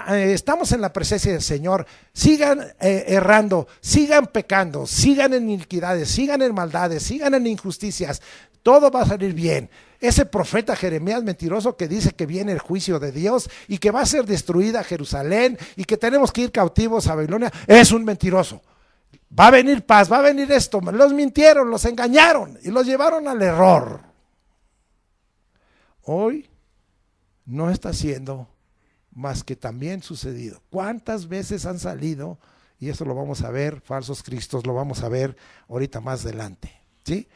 Estamos en la presencia del Señor. Sigan errando, sigan pecando, sigan en iniquidades, sigan en maldades, sigan en injusticias, todo va a salir bien. Ese profeta Jeremías mentiroso que dice que viene el juicio de Dios y que va a ser destruida Jerusalén y que tenemos que ir cautivos a Babilonia, es un mentiroso. Va a venir paz, va a venir esto. Los mintieron, los engañaron y los llevaron al error. Hoy no está siendo más que también sucedido. ¿Cuántas veces han salido? Y eso lo vamos a ver, falsos cristos, lo vamos a ver ahorita más adelante, ¿sí?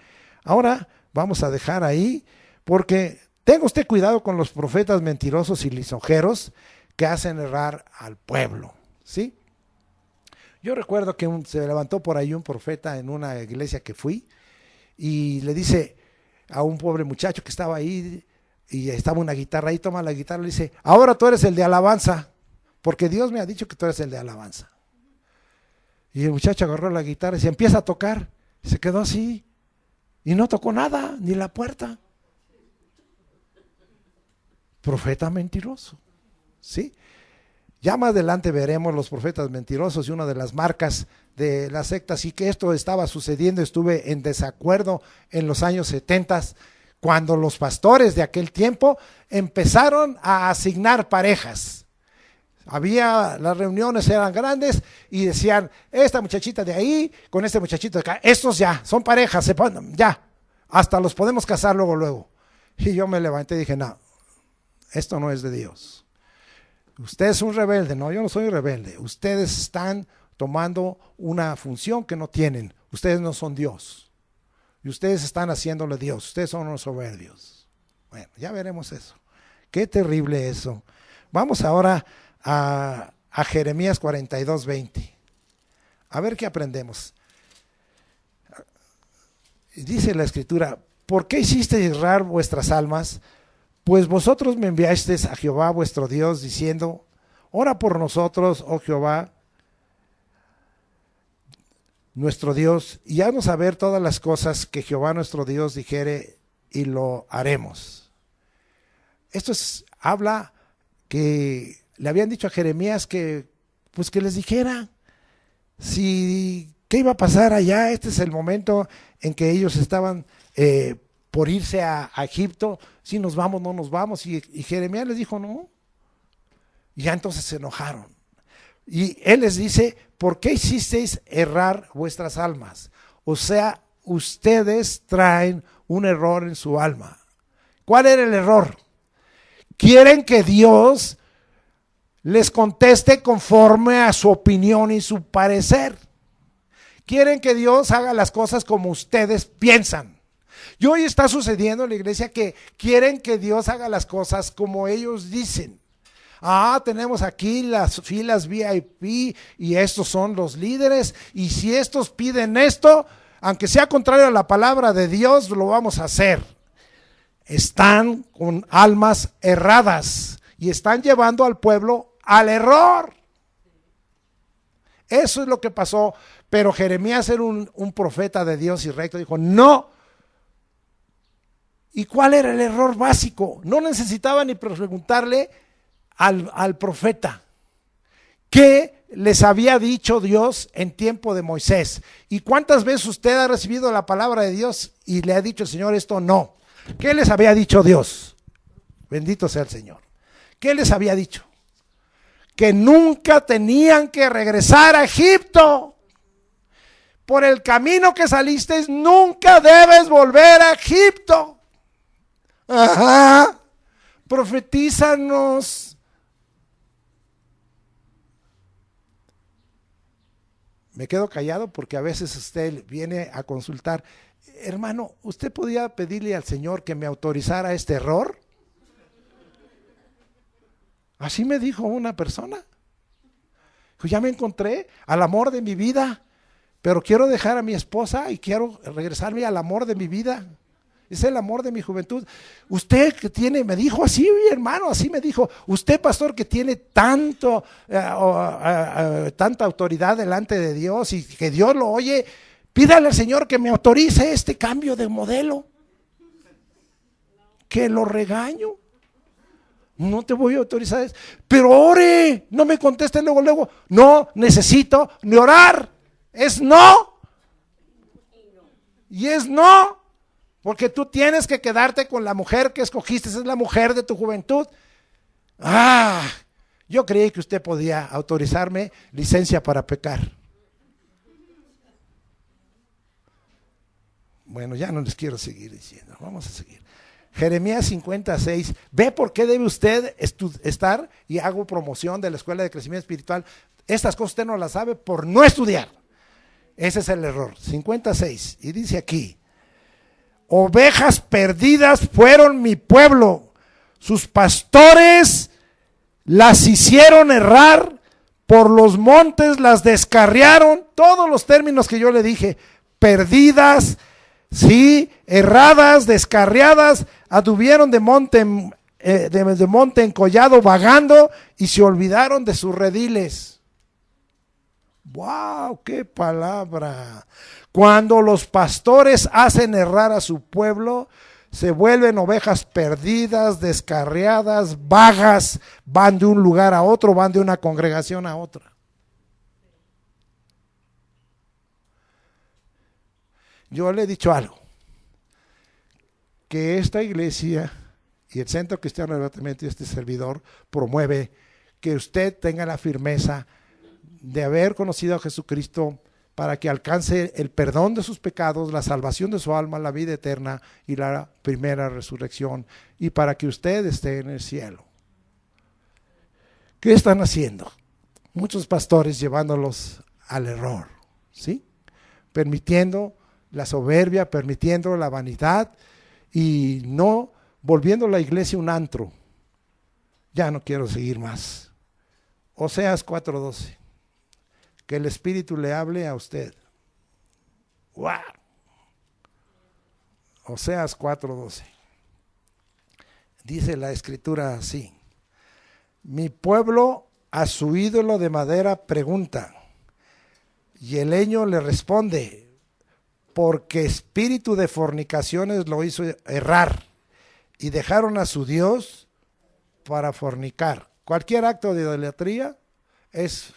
Ahora vamos a dejar ahí, porque tenga usted cuidado con los profetas mentirosos y lisonjeros que hacen errar al pueblo, ¿sí? Yo recuerdo que se levantó por ahí un profeta en una iglesia que fui y le dice a un pobre muchacho que estaba ahí y estaba una guitarra ahí, toma la guitarra y le dice, ahora tú eres el de alabanza, porque Dios me ha dicho que tú eres el de alabanza. Y el muchacho agarró la guitarra y se empieza a tocar, se quedó así y no tocó nada, ni la puerta. Profeta mentiroso, ¿sí? Ya más adelante veremos los profetas mentirosos y una de las marcas de las sectas, y que esto estaba sucediendo. Estuve en desacuerdo en los años 70 cuando los pastores de aquel tiempo empezaron a asignar parejas. Las reuniones eran grandes y decían, esta muchachita de ahí con este muchachito de acá, estos ya son parejas, ya, hasta los podemos casar luego. Y yo me levanté y dije, no, esto no es de Dios. Usted es un rebelde. No, yo no soy rebelde. Ustedes están tomando una función que no tienen. Ustedes no son Dios. Y ustedes están haciéndole Dios. Ustedes son unos soberbios. Bueno, ya veremos eso. Qué terrible eso. Vamos ahora a Jeremías 42:20. A ver qué aprendemos. Dice la escritura, ¿por qué hicisteis errar vuestras almas? Pues vosotros me enviasteis a Jehová vuestro Dios diciendo, ora por nosotros, oh Jehová, nuestro Dios, y haznos saber todas las cosas que Jehová nuestro Dios dijere y lo haremos. Esto habla que le habían dicho a Jeremías que les dijera qué iba a pasar allá. Este es el momento en que ellos estaban por irse a Egipto, si nos vamos, no nos vamos, y Jeremías les dijo no, y ya entonces se enojaron, y él les dice, ¿por qué hicisteis errar vuestras almas? O sea, ustedes traen un error en su alma. ¿Cuál era el error? Quieren que Dios les conteste conforme a su opinión y su parecer. Quieren que Dios haga las cosas como ustedes piensan. Y hoy está sucediendo en la iglesia que quieren que Dios haga las cosas como ellos dicen. Tenemos aquí las filas VIP y estos son los líderes, y si estos piden esto, aunque sea contrario a la palabra de Dios, lo vamos a hacer. Están con almas erradas y están llevando al pueblo al error. Eso es lo que pasó. Pero Jeremías era un profeta de Dios y recto, dijo no. ¿Y cuál era el error básico? No necesitaba ni preguntarle al profeta qué les había dicho Dios en tiempo de Moisés. ¿Y cuántas veces usted ha recibido la palabra de Dios y le ha dicho al Señor esto no? ¿Qué les había dicho Dios? Bendito sea el Señor. ¿Qué les había dicho? Que nunca tenían que regresar a Egipto. Por el camino que saliste, nunca debes volver a Egipto. Profetízanos. Me quedo callado porque a veces usted viene a consultar. Hermano, ¿usted podía pedirle al Señor que me autorizara este error? Así me dijo una persona. Pues ya me encontré al amor de mi vida, pero quiero dejar a mi esposa y quiero regresarme al amor de mi vida. Es el amor de mi juventud. Usted que tiene, me dijo así, hermano, así me dijo, usted pastor que tiene tanta autoridad delante de Dios y que Dios lo oye, pídale al Señor que me autorice este cambio de modelo. Que lo regaño. No te voy a autorizar eso. Pero ore, no me conteste luego. No necesito ni orar. Es no. Y es no. Porque tú tienes que quedarte con la mujer que escogiste. Esa es la mujer de tu juventud. Yo creí que usted podía autorizarme licencia para pecar. Bueno, ya no les quiero seguir diciendo. Vamos a seguir. Jeremías 56, ve por qué debe usted estar, y hago promoción de la Escuela de Crecimiento Espiritual. Estas cosas usted no las sabe por no estudiar. Ese es el error. 56, y dice aquí: ovejas perdidas fueron mi pueblo, sus pastores las hicieron errar, por los montes las descarriaron. Todos los términos que yo le dije: perdidas, sí, erradas, descarriadas, anduvieron de monte en collado vagando y se olvidaron de sus rediles. ¡Wow! ¡Qué palabra! Cuando los pastores hacen errar a su pueblo, se vuelven ovejas perdidas, descarriadas, vagas, van de un lugar a otro, van de una congregación a otra. Yo le he dicho algo, que esta iglesia y el Centro Cristiano de Arrebatamiento y este servidor promueve que usted tenga la firmeza de haber conocido a Jesucristo para que alcance el perdón de sus pecados, la salvación de su alma, la vida eterna y la primera resurrección, y para que usted esté en el cielo. ¿Qué están haciendo? Muchos pastores llevándolos al error, ¿sí? Permitiendo la soberbia, permitiendo la vanidad y no volviendo la iglesia un antro. Ya no quiero seguir más. Oseas 4:12. Que el Espíritu le hable a usted. ¡Wow! Oseas 4:12. Dice la Escritura así: mi pueblo a su ídolo de madera pregunta, y el leño le responde, porque espíritu de fornicaciones lo hizo errar, y dejaron a su Dios para fornicar. Cualquier acto de idolatría es,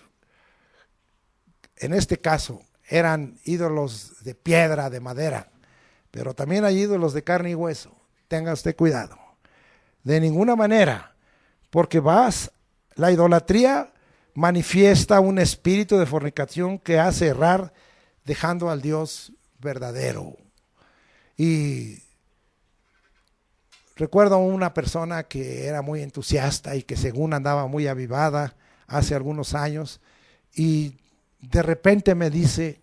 en este caso, eran ídolos de piedra, de madera, pero también hay ídolos de carne y hueso. Tenga usted cuidado. De ninguna manera, porque la idolatría manifiesta un espíritu de fornicación que hace errar, dejando al Dios verdadero. Y recuerdo una persona que era muy entusiasta y que según andaba muy avivada hace algunos años, y de repente me dice: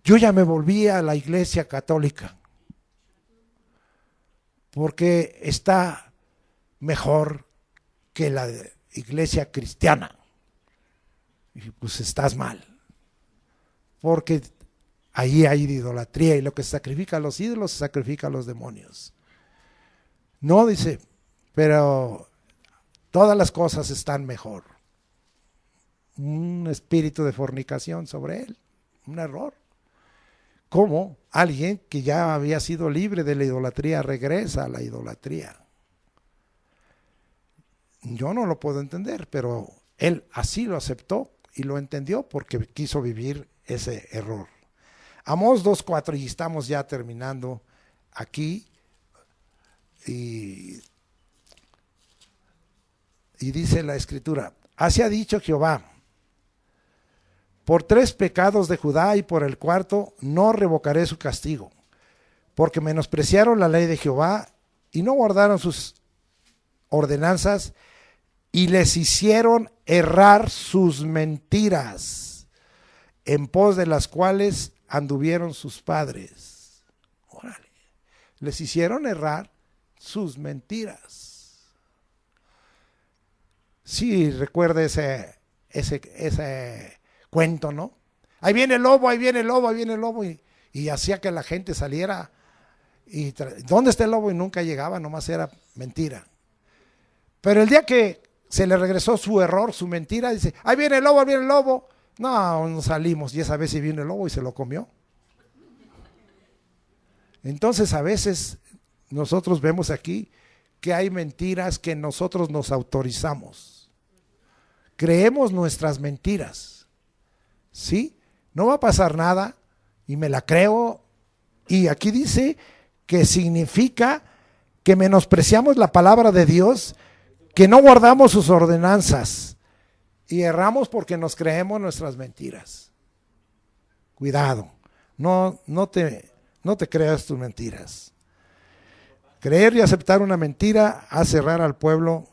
yo ya me volví a la iglesia católica porque está mejor que la iglesia cristiana. Y pues estás mal, porque ahí hay idolatría, y lo que se sacrifica a los ídolos se sacrifica a los demonios. No, dice, pero todas las cosas están mejor. Un espíritu de fornicación sobre él, un error. ¿Cómo alguien que ya había sido libre de la idolatría regresa a la idolatría? Yo no lo puedo entender, pero él así lo aceptó y lo entendió porque quiso vivir ese error. Amós 2:4, y estamos ya terminando aquí. Y dice la Escritura: así ha dicho Jehová, por 3 pecados de Judá y por el 4º no revocaré su castigo, porque menospreciaron la ley de Jehová y no guardaron sus ordenanzas, y les hicieron errar sus mentiras. en pos de las cuales anduvieron sus padres. Órale, les hicieron errar sus mentiras. Sí, recuerda ese cuento, ¿no? Ahí viene el lobo, ahí viene el lobo, ahí viene el lobo, y hacía que la gente saliera. Y ¿dónde está el lobo? Y nunca llegaba, nomás era mentira. Pero el día que se le regresó su error, su mentira, dice, ahí viene el lobo, ahí viene el lobo. No salimos, y esa vez sí vino el lobo y se lo comió. Entonces a veces nosotros vemos aquí que hay mentiras que nosotros nos autorizamos. Creemos nuestras mentiras. ¿Sí? No va a pasar nada y me la creo. Y aquí dice que significa que menospreciamos la palabra de Dios, que no guardamos sus ordenanzas y erramos porque nos creemos nuestras mentiras. Cuidado, no te creas tus mentiras. Creer y aceptar una mentira hace errar al pueblo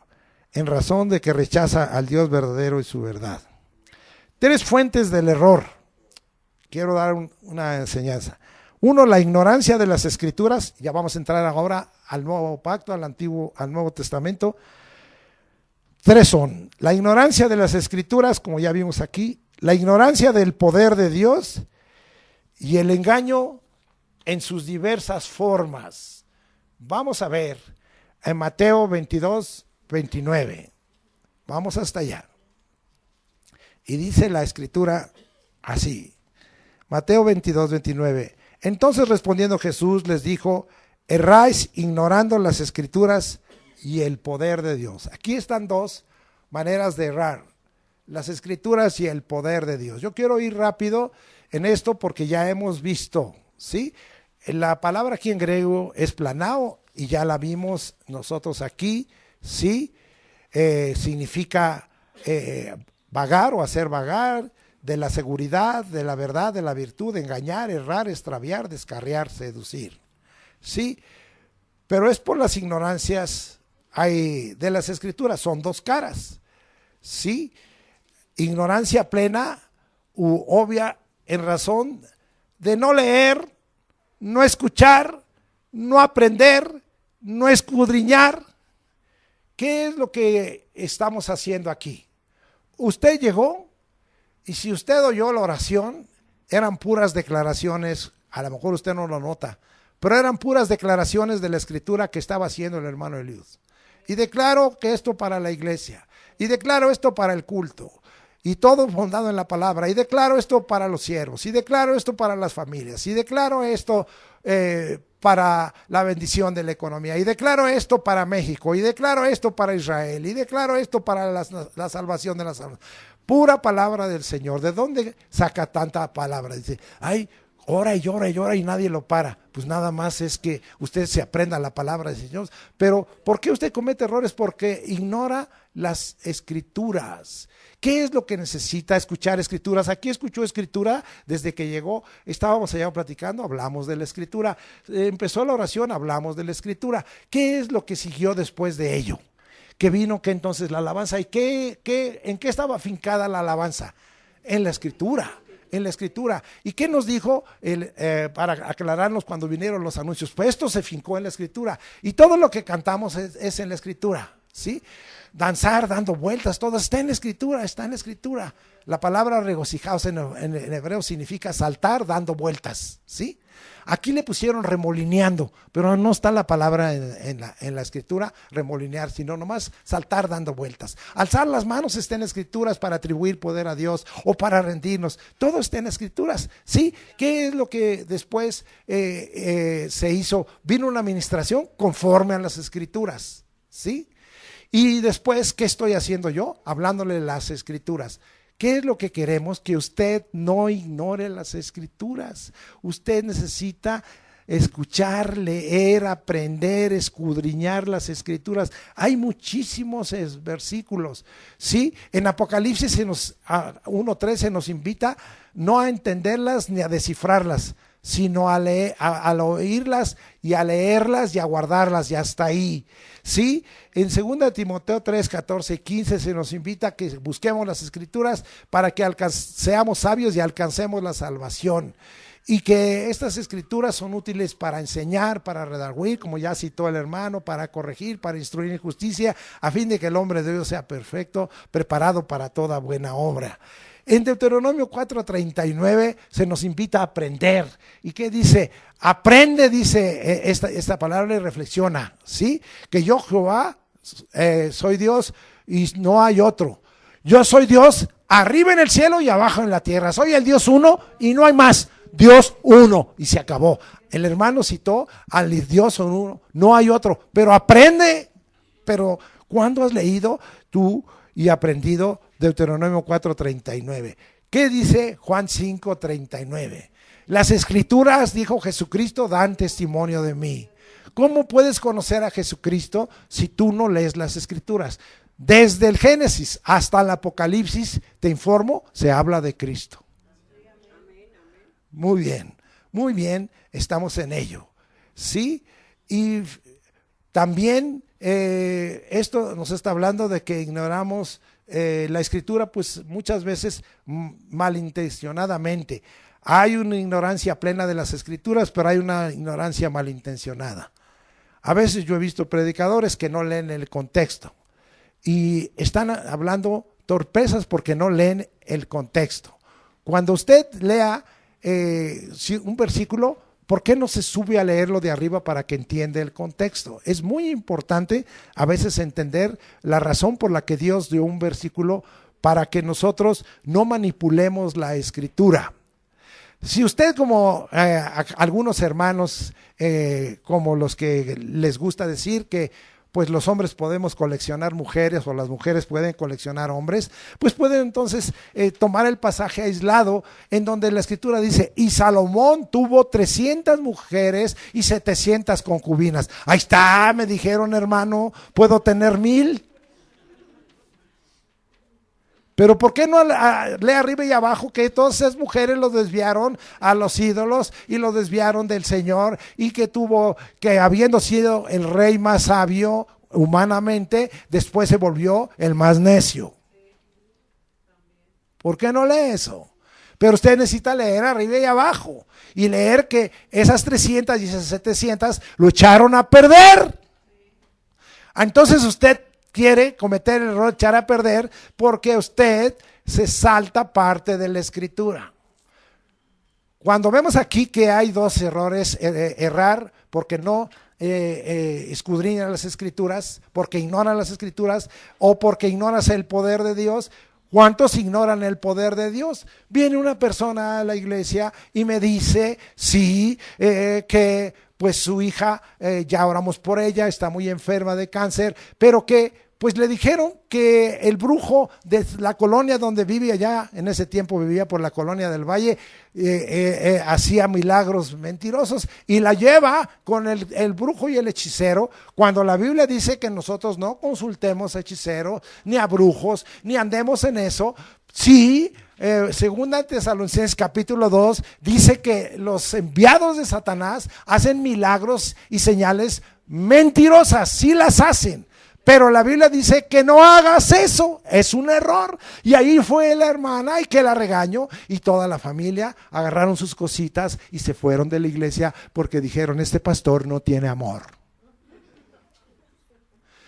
en razón de que rechaza al Dios verdadero y su verdad. 3 fuentes del error. Quiero dar una enseñanza. 1, la ignorancia de las Escrituras. Ya vamos a entrar ahora al Nuevo Pacto, al Nuevo Testamento. 3 son: la ignorancia de las Escrituras, como ya vimos aquí, la ignorancia del poder de Dios y el engaño en sus diversas formas. Vamos a ver en Mateo 22, 29. Vamos hasta allá. Y dice la Escritura así. Mateo 22, 29. Entonces respondiendo Jesús les dijo: erráis ignorando las Escrituras y el poder de Dios. Aquí están 2 maneras de errar: las Escrituras y el poder de Dios. Yo quiero ir rápido en esto porque ya hemos visto, ¿sí? La palabra aquí en griego es planao y ya la vimos nosotros aquí, ¿sí? Significa vagar o hacer vagar, de la seguridad, de la verdad, de la virtud, engañar, errar, extraviar, descarriar, seducir, ¿sí? Pero es por las ignorancias de las Escrituras, son 2 caras, ¿sí? Ignorancia plena u obvia en razón de no leer, no escuchar, no aprender, no escudriñar. ¿Qué es lo que estamos haciendo aquí? Usted llegó y si usted oyó la oración, eran puras declaraciones, a lo mejor usted no lo nota, pero eran puras declaraciones de la Escritura que estaba haciendo el hermano Eliud. Y declaro que esto para la iglesia, y declaro esto para el culto, y todo fundado en la palabra, y declaro esto para los siervos, y declaro esto para las familias, y declaro esto para la bendición de la economía, y declaro esto para México, y declaro esto para Israel, y declaro esto para la salvación de las almas. Pura palabra del Señor. ¿De dónde saca tanta palabra? Dice, ay, ora y llora y llora y nadie lo para. Pues nada más es que usted se aprenda la palabra del Señor. Pero ¿por qué usted comete errores? Porque ignora las Escrituras. ¿Qué es lo que necesita escuchar Escrituras? Aquí escuchó Escritura desde que llegó, estábamos allá platicando, hablamos de la Escritura. Empezó la oración, hablamos de la Escritura. ¿Qué es lo que siguió después de ello? Que vino, que entonces la alabanza. ¿Y en qué estaba afincada la alabanza? En la Escritura. En la Escritura. ¿Y qué nos dijo para aclararnos cuando vinieron los anuncios? Pues esto se fincó en la Escritura. Y todo lo que cantamos es en la Escritura, ¿sí? Danzar, dando vueltas, todo está en la Escritura, está en la Escritura. La palabra regocijaos en hebreo significa saltar dando vueltas, ¿sí? Aquí le pusieron remolineando, pero no está la palabra en la Escritura remolinear, sino nomás saltar dando vueltas. Alzar las manos está en las Escrituras para atribuir poder a Dios o para rendirnos. Todo está en las Escrituras, ¿sí? ¿Qué es lo que después se hizo? Vino una administración conforme a las Escrituras, ¿sí? Y después, ¿qué estoy haciendo yo? Hablándole las Escrituras. ¿Qué es lo que queremos? Que usted no ignore las Escrituras. Usted necesita escuchar, leer, aprender, escudriñar las Escrituras. Hay muchísimos versículos, ¿sí? En Apocalipsis 1:13 nos invita no a entenderlas ni a descifrarlas, sino al oírlas y a leerlas y a guardarlas, y hasta ahí. Sí, en 2 Timoteo 3, 14 y 15 se nos invita a que busquemos las escrituras para que seamos sabios y alcancemos la salvación. Y que estas escrituras son útiles para enseñar, para redarguir, como ya citó el hermano, para corregir, para instruir en justicia, a fin de que el hombre de Dios sea perfecto, preparado para toda buena obra. En Deuteronomio 4:39 se nos invita a aprender. ¿Y qué dice? Aprende, dice esta palabra, y reflexiona, ¿sí? Que yo, Jehová, soy Dios y no hay otro. Yo soy Dios arriba en el cielo y abajo en la tierra. Soy el Dios uno y no hay más. Dios uno, y se acabó. El hermano citó al Dios uno, no hay otro, pero aprende. Pero ¿cuándo has leído tú y aprendido Deuteronomio 4:39? ¿Qué dice Juan 5:39? Las escrituras, dijo Jesucristo, dan testimonio de mí. ¿Cómo puedes conocer a Jesucristo si tú no lees las escrituras? Desde el Génesis hasta el Apocalipsis, te informo, se habla de Cristo. Muy bien, estamos en ello, ¿sí? Y también esto nos está hablando de que ignoramos la escritura, pues muchas veces malintencionadamente. Hay una ignorancia plena de las escrituras, pero hay una ignorancia malintencionada. A veces yo he visto predicadores que no leen el contexto y están hablando torpezas porque no leen el contexto. Cuando usted lea un versículo, ¿por qué no se sube a leerlo de arriba para que entienda el contexto? Es muy importante a veces entender la razón por la que Dios dio un versículo para que nosotros no manipulemos la escritura. Si usted, como algunos hermanos, como los que les gusta decir que pues los hombres podemos coleccionar mujeres o las mujeres pueden coleccionar hombres, pues pueden entonces tomar el pasaje aislado en donde la escritura dice, y Salomón tuvo 300 mujeres y 700 concubinas. Ahí está, me dijeron, hermano, puedo tener 1000. Pero ¿por qué no lee arriba y abajo que todas esas mujeres lo desviaron a los ídolos y lo desviaron del Señor, y que habiendo sido el rey más sabio humanamente, después se volvió el más necio? ¿Por qué no lee eso? Pero usted necesita leer arriba y abajo y leer que esas 300 y esas 700 lo echaron a perder. Entonces usted quiere cometer el error de echar a perder porque usted se salta parte de la escritura. Cuando vemos aquí que hay dos errores, errar porque no escudriñan las escrituras, porque ignoran las escrituras o porque ignoras el poder de Dios. ¿Cuántos ignoran el poder de Dios? Viene una persona a la iglesia y me dice, sí, que pues su hija, ya oramos por ella, está muy enferma de cáncer, pero que pues le dijeron que el brujo de la colonia donde vive, allá en ese tiempo vivía por la colonia del Valle, hacía milagros mentirosos, y la lleva con el brujo y el hechicero, cuando la Biblia dice que nosotros no consultemos a hechiceros ni a brujos, ni andemos en eso. Sí, segunda Tesalonicenses capítulo 2 dice que los enviados de Satanás hacen milagros y señales mentirosas, sí las hacen. Pero la Biblia dice que no hagas eso, es un error. Y ahí fue la hermana y que la regañó, y toda la familia agarraron sus cositas y se fueron de la iglesia porque dijeron, este pastor no tiene amor.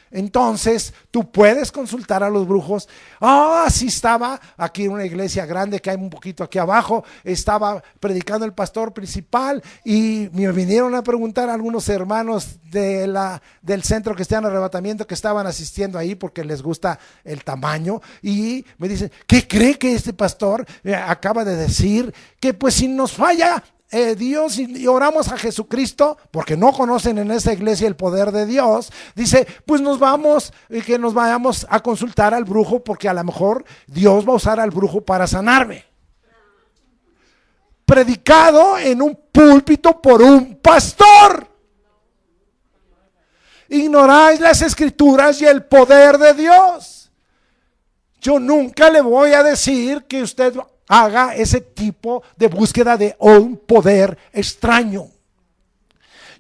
Entonces tú puedes consultar a los brujos. Así estaba aquí en una iglesia grande que hay un poquito aquí abajo, estaba predicando el pastor principal y me vinieron a preguntar a algunos hermanos del centro cristiano arrebatamiento que estaban asistiendo ahí porque les gusta el tamaño, y me dicen, ¿qué cree que este pastor acaba de decir? Que pues si nos falla Dios y oramos a Jesucristo, porque no conocen en esa iglesia el poder de Dios, dice, pues nos vayamos a consultar al brujo, porque a lo mejor Dios va a usar al brujo para sanarme. Predicado en un púlpito por un pastor. Ignoráis las escrituras y el poder de Dios. Yo nunca le voy a decir que usted haga ese tipo de búsqueda de un poder extraño.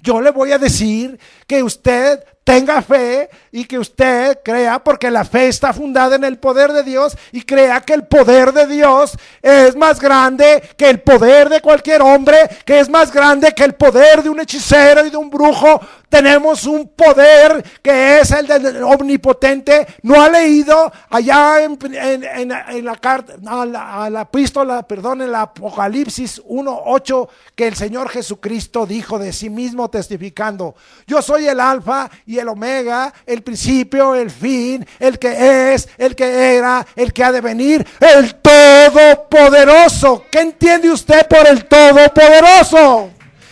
Yo le voy a decir que usted tenga fe y que usted crea, porque la fe está fundada en el poder de Dios, y crea que el poder de Dios es más grande que el poder de cualquier hombre, que es más grande que el poder de un hechicero y de un brujo. Tenemos un poder que es el del omnipotente. ¿No ha leído allá en la carta, a la epístola, perdón, en el Apocalipsis 1:8, que el Señor Jesucristo dijo de sí mismo testificando: yo soy el alfa y el omega, el principio, el fin, el que es, el que era, el que ha de venir, el todopoderoso? ¿Qué entiende usted por el todopoderoso?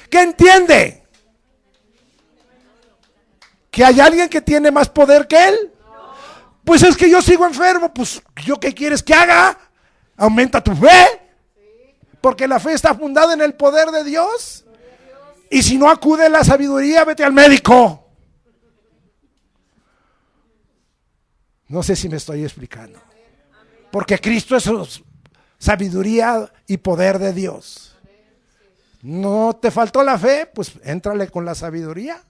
¿Qué entiende? ¿Que hay alguien que tiene más poder que él? Pues es que yo sigo enfermo. Pues ¿yo qué quieres que haga? Aumenta tu fe, porque la fe está fundada en el poder de Dios. Y si no acude a la sabiduría, vete al médico. No sé si me estoy explicando. Porque Cristo es sabiduría y poder de Dios. ¿No te faltó la fe? Pues éntrale con la sabiduría.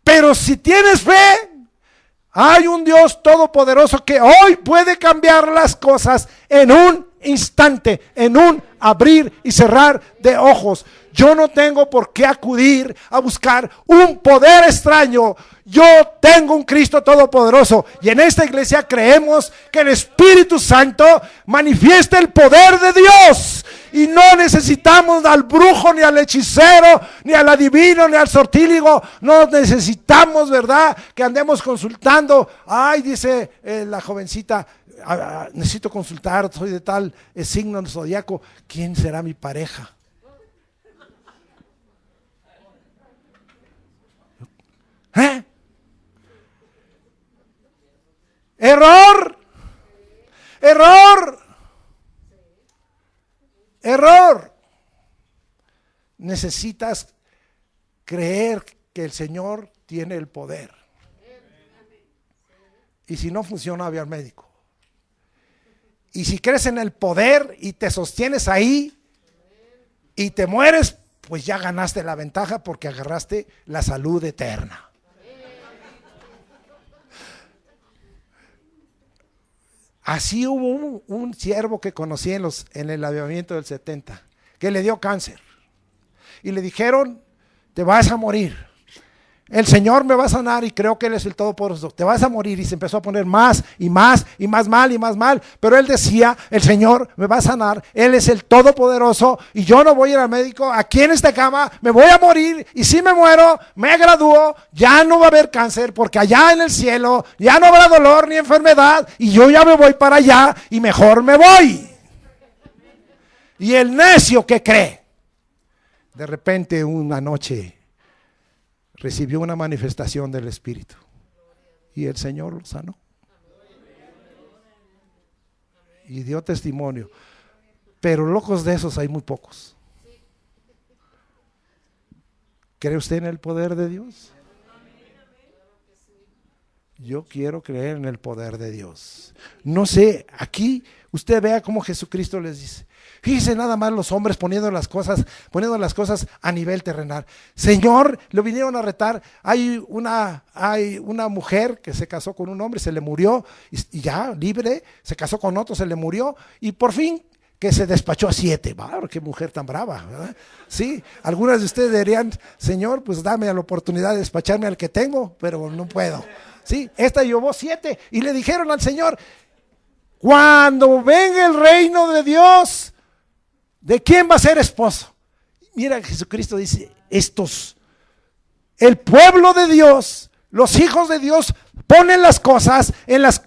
Pero si tienes fe, hay un Dios todopoderoso que hoy puede cambiar las cosas en un instante, en un abrir y cerrar de ojos. Yo no tengo por qué acudir a buscar un poder extraño. Yo tengo un Cristo todopoderoso, y en esta iglesia creemos que el Espíritu Santo manifiesta el poder de Dios, y no necesitamos al brujo, ni al hechicero, ni al adivino, ni al sortílego. No necesitamos, ¿verdad?, que andemos consultando. Ay, dice la jovencita, necesito consultar, soy de tal signo zodiaco, ¿quién será mi pareja? ¿Eh? Error, error, error. Necesitas creer que el Señor tiene el poder. Y si no funciona, ve al médico. Y si crees en el poder y te sostienes ahí y te mueres, pues ya ganaste la ventaja, porque agarraste la salud eterna. Así hubo un siervo que conocí en el avivamiento del 70, que le dio cáncer. Y le dijeron: te vas a morir. El Señor me va a sanar, y creo que Él es el todopoderoso. Te vas a morir. Y se empezó a poner más y más y más mal y más mal. Pero él decía: el Señor me va a sanar, Él es el todopoderoso, y yo no voy a ir al médico. Aquí en esta cama me voy a morir, y si me muero, me gradúo, ya no va a haber cáncer, porque allá en el cielo ya no habrá dolor ni enfermedad, y yo ya me voy para allá, y mejor me voy. Y el necio que cree, de repente una noche recibió una manifestación del Espíritu, y el Señor lo sanó y dio testimonio. Pero locos de esos hay muy pocos. ¿Cree usted en el poder de Dios? Yo quiero creer en el poder de Dios. No sé, aquí usted vea cómo Jesucristo les dice. Fíjese nada más los hombres poniendo las cosas a nivel terrenal. Señor, lo vinieron a retar. Hay una mujer que se casó con un hombre, se le murió, y ya libre, se casó con otro, se le murió, y por fin que se despachó a 7. ¡Qué mujer tan brava! ¿Verdad? Sí, algunas de ustedes dirían: Señor, pues dame la oportunidad de despacharme al que tengo, pero no puedo. Sí, esta llevó 7, y le dijeron al Señor: cuando venga el reino de Dios, ¿de quién va a ser esposo? Mira, Jesucristo dice: el pueblo de Dios, los hijos de Dios, ponen las cosas en las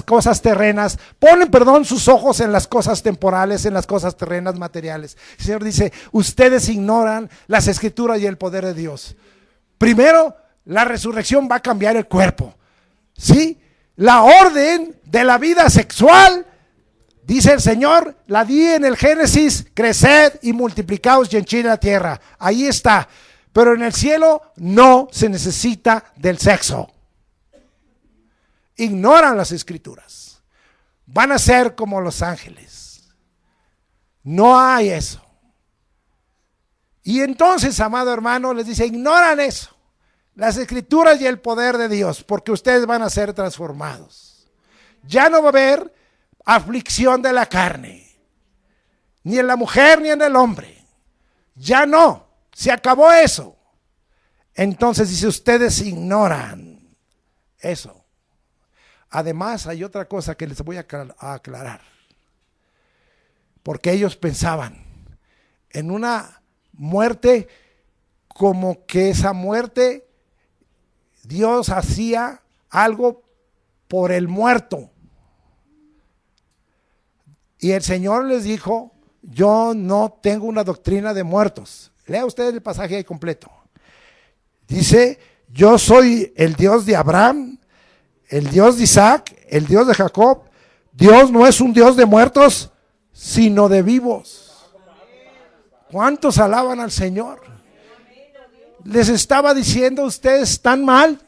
cosas terrenas, ponen sus ojos en las cosas temporales, en las cosas terrenas materiales. El Señor dice: ustedes ignoran las escrituras y el poder de Dios. Primero, la resurrección va a cambiar el cuerpo. ¿Sí? La orden de la vida sexual, dice el Señor, la di en el Génesis: creced y multiplicaos y henchid la tierra. Ahí está. Pero en el cielo no se necesita del sexo. Ignoran las escrituras. van a ser como los ángeles. No hay eso. Y entonces, amado hermano, les dice, ignoran eso, las escrituras y el poder de Dios, porque ustedes van a ser transformados. Ya no va a haber aflicción de la carne, ni en la mujer ni en el hombre. Ya no, se acabó eso. Entonces dice, ustedes ignoran eso. Además, hay otra cosa que les voy a aclarar. Porque ellos pensaban en una muerte como que esa muerte Dios hacía algo por el muerto. Y el Señor les dijo, yo no tengo una doctrina de muertos. Lea usted el pasaje ahí completo. Dice, yo soy el Dios de Abraham, el Dios de Isaac, el Dios de Jacob. Dios no es un Dios de muertos, sino de vivos. ¿Cuántos alaban al Señor? Les estaba diciendo, ustedes están mal.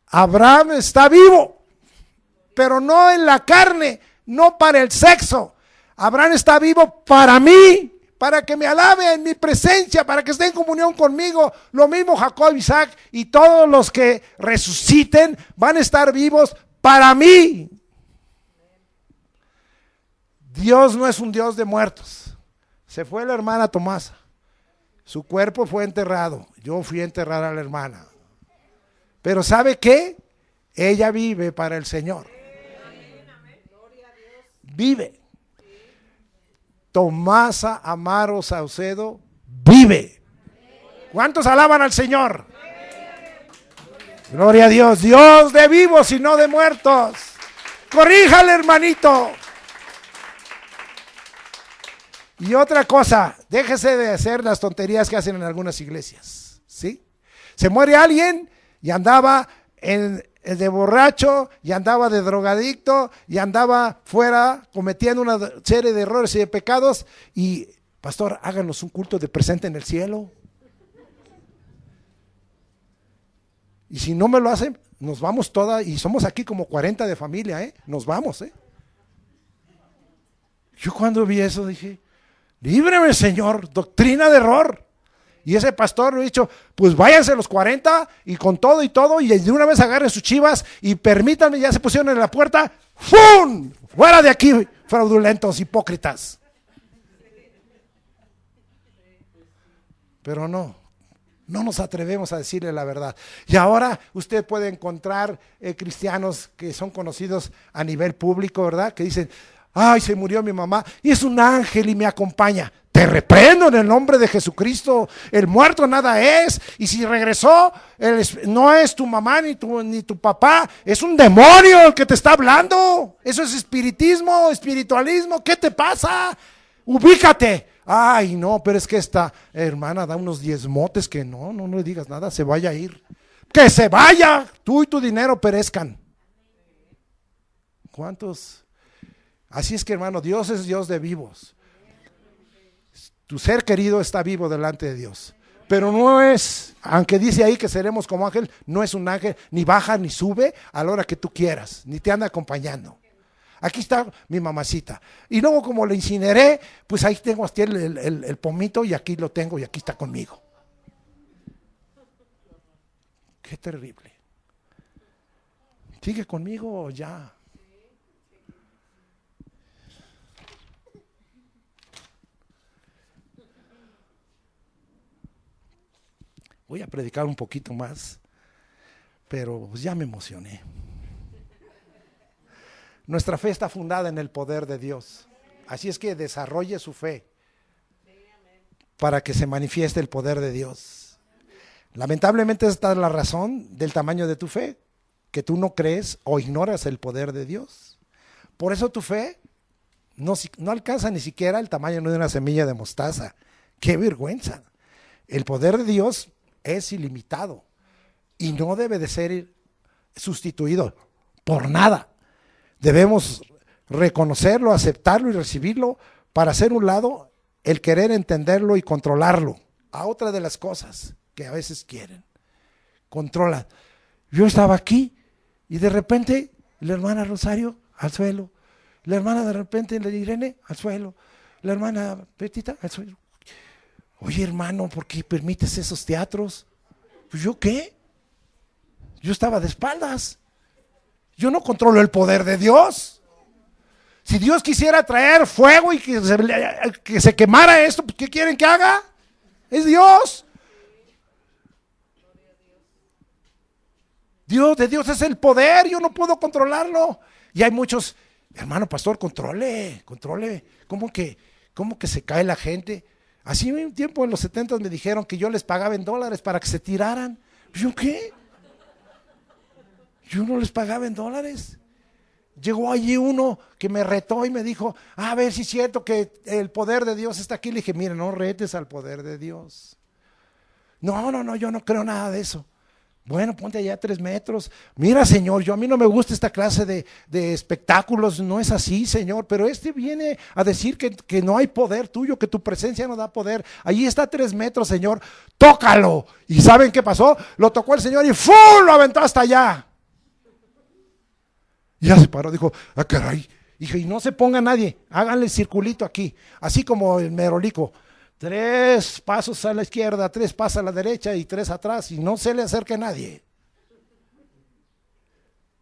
Abraham está vivo, pero no en la carne, no para el sexo. Abraham está vivo para mí, para que me alabe en mi presencia, para que esté en comunión conmigo. Lo mismo Jacob, Isaac y todos los que resuciten van a estar vivos para mí. Dios no es un Dios de muertos. Se fue la hermana Tomasa. Su cuerpo fue enterrado. Yo fui a enterrar a la hermana. Pero ¿sabe qué? Ella vive para el Señor. Vive. Tomasa Amaro Saucedo vive. ¿Cuántos alaban al Señor? Gloria a Dios. Dios de vivos y no de muertos. Corríjale, hermanito. Y otra cosa, déjese de hacer las tonterías que hacen en algunas iglesias, ¿sí? Se muere alguien y andaba de borracho, y andaba de drogadicto, y andaba fuera cometiendo una serie de errores y de pecados, y pastor, háganos un culto de presente en el cielo. Y si no me lo hacen, nos vamos todas, y somos aquí como 40 de familia, nos vamos. Yo cuando vi eso dije, líbreme, Señor, doctrina de error. Y ese pastor le ha dicho, pues váyanse los 40 y con todo y de una vez agarren sus chivas y permítanme, ya se pusieron en la puerta, ¡fum! Fuera de aquí, fraudulentos, hipócritas. Pero no nos atrevemos a decirle la verdad. Y ahora usted puede encontrar cristianos que son conocidos a nivel público, ¿verdad? Que dicen, ay, se murió mi mamá y es un ángel y me acompaña. Te reprendo en el nombre de Jesucristo. El muerto nada es. Y si regresó, no es tu mamá ni tu papá. Es un demonio el que te está hablando. Eso es espiritismo, espiritualismo. ¿Qué te pasa? Ubícate. Ay, no, pero es que esta hermana da unos diezmotes que no le digas nada. Se vaya a ir. Que se vaya. Tú y tu dinero perezcan. ¿Cuántos? Así es que, hermano, Dios es Dios de vivos. Tu ser querido está vivo delante de Dios. Pero no es, aunque dice ahí que seremos como ángel, no es un ángel, ni baja ni sube a la hora que tú quieras, ni te anda acompañando. Aquí está mi mamacita. Y luego como lo incineré, pues ahí tengo hasta el pomito y aquí lo tengo y aquí está conmigo. Qué terrible. ¿Sigue conmigo o ya? Voy a predicar un poquito más, pero pues ya me emocioné. Nuestra fe está fundada en el poder de Dios. Así es que desarrolle su fe para que se manifieste el poder de Dios. Lamentablemente esta es la razón del tamaño de tu fe, que tú no crees o ignoras el poder de Dios. Por eso tu fe no alcanza ni siquiera el tamaño de una semilla de mostaza. ¡Qué vergüenza! El poder de Dios es ilimitado y no debe de ser sustituido por nada. Debemos reconocerlo, aceptarlo y recibirlo para hacer un lado el querer entenderlo y controlarlo. A otra de las cosas que a veces quieren, controlan. Yo estaba aquí y de repente Y la hermana Rosario, al suelo. La hermana de repente, la Irene, al suelo. La hermana Petita, al suelo. Oye, hermano, ¿por qué permites esos teatros? Pues ¿yo qué? Yo estaba de espaldas. Yo no controlo el poder de Dios. Si Dios quisiera traer fuego y que se quemara esto, pues ¿qué quieren que haga? Es Dios. De Dios es el poder, yo no puedo controlarlo. Y hay muchos, hermano pastor, controle. ¿Cómo que se cae la gente? Así un tiempo en los 70 me dijeron que yo les pagaba en dólares para que se tiraran. ¿Yo qué? Yo no les pagaba en dólares. Llegó allí uno que me retó y me dijo, a ver si es cierto que el poder de Dios está aquí. Le dije, mire, no retes al poder de Dios. No, yo no creo nada de eso. Bueno, ponte allá 3 metros. Mira, Señor, a mí no me gusta esta clase de espectáculos, no es así, Señor, pero viene a decir que no hay poder tuyo, que tu presencia no da poder. Allí está 3 metros, Señor, tócalo. ¿Y saben qué pasó? Lo tocó el Señor y ¡fum! Lo aventó hasta allá. Ya se paró, dijo, caray. Dije, y no se ponga nadie, háganle el circulito aquí, así como el merolico. 3 pasos a la izquierda, 3 pasos a la derecha y 3 atrás, y no se le acerque a nadie.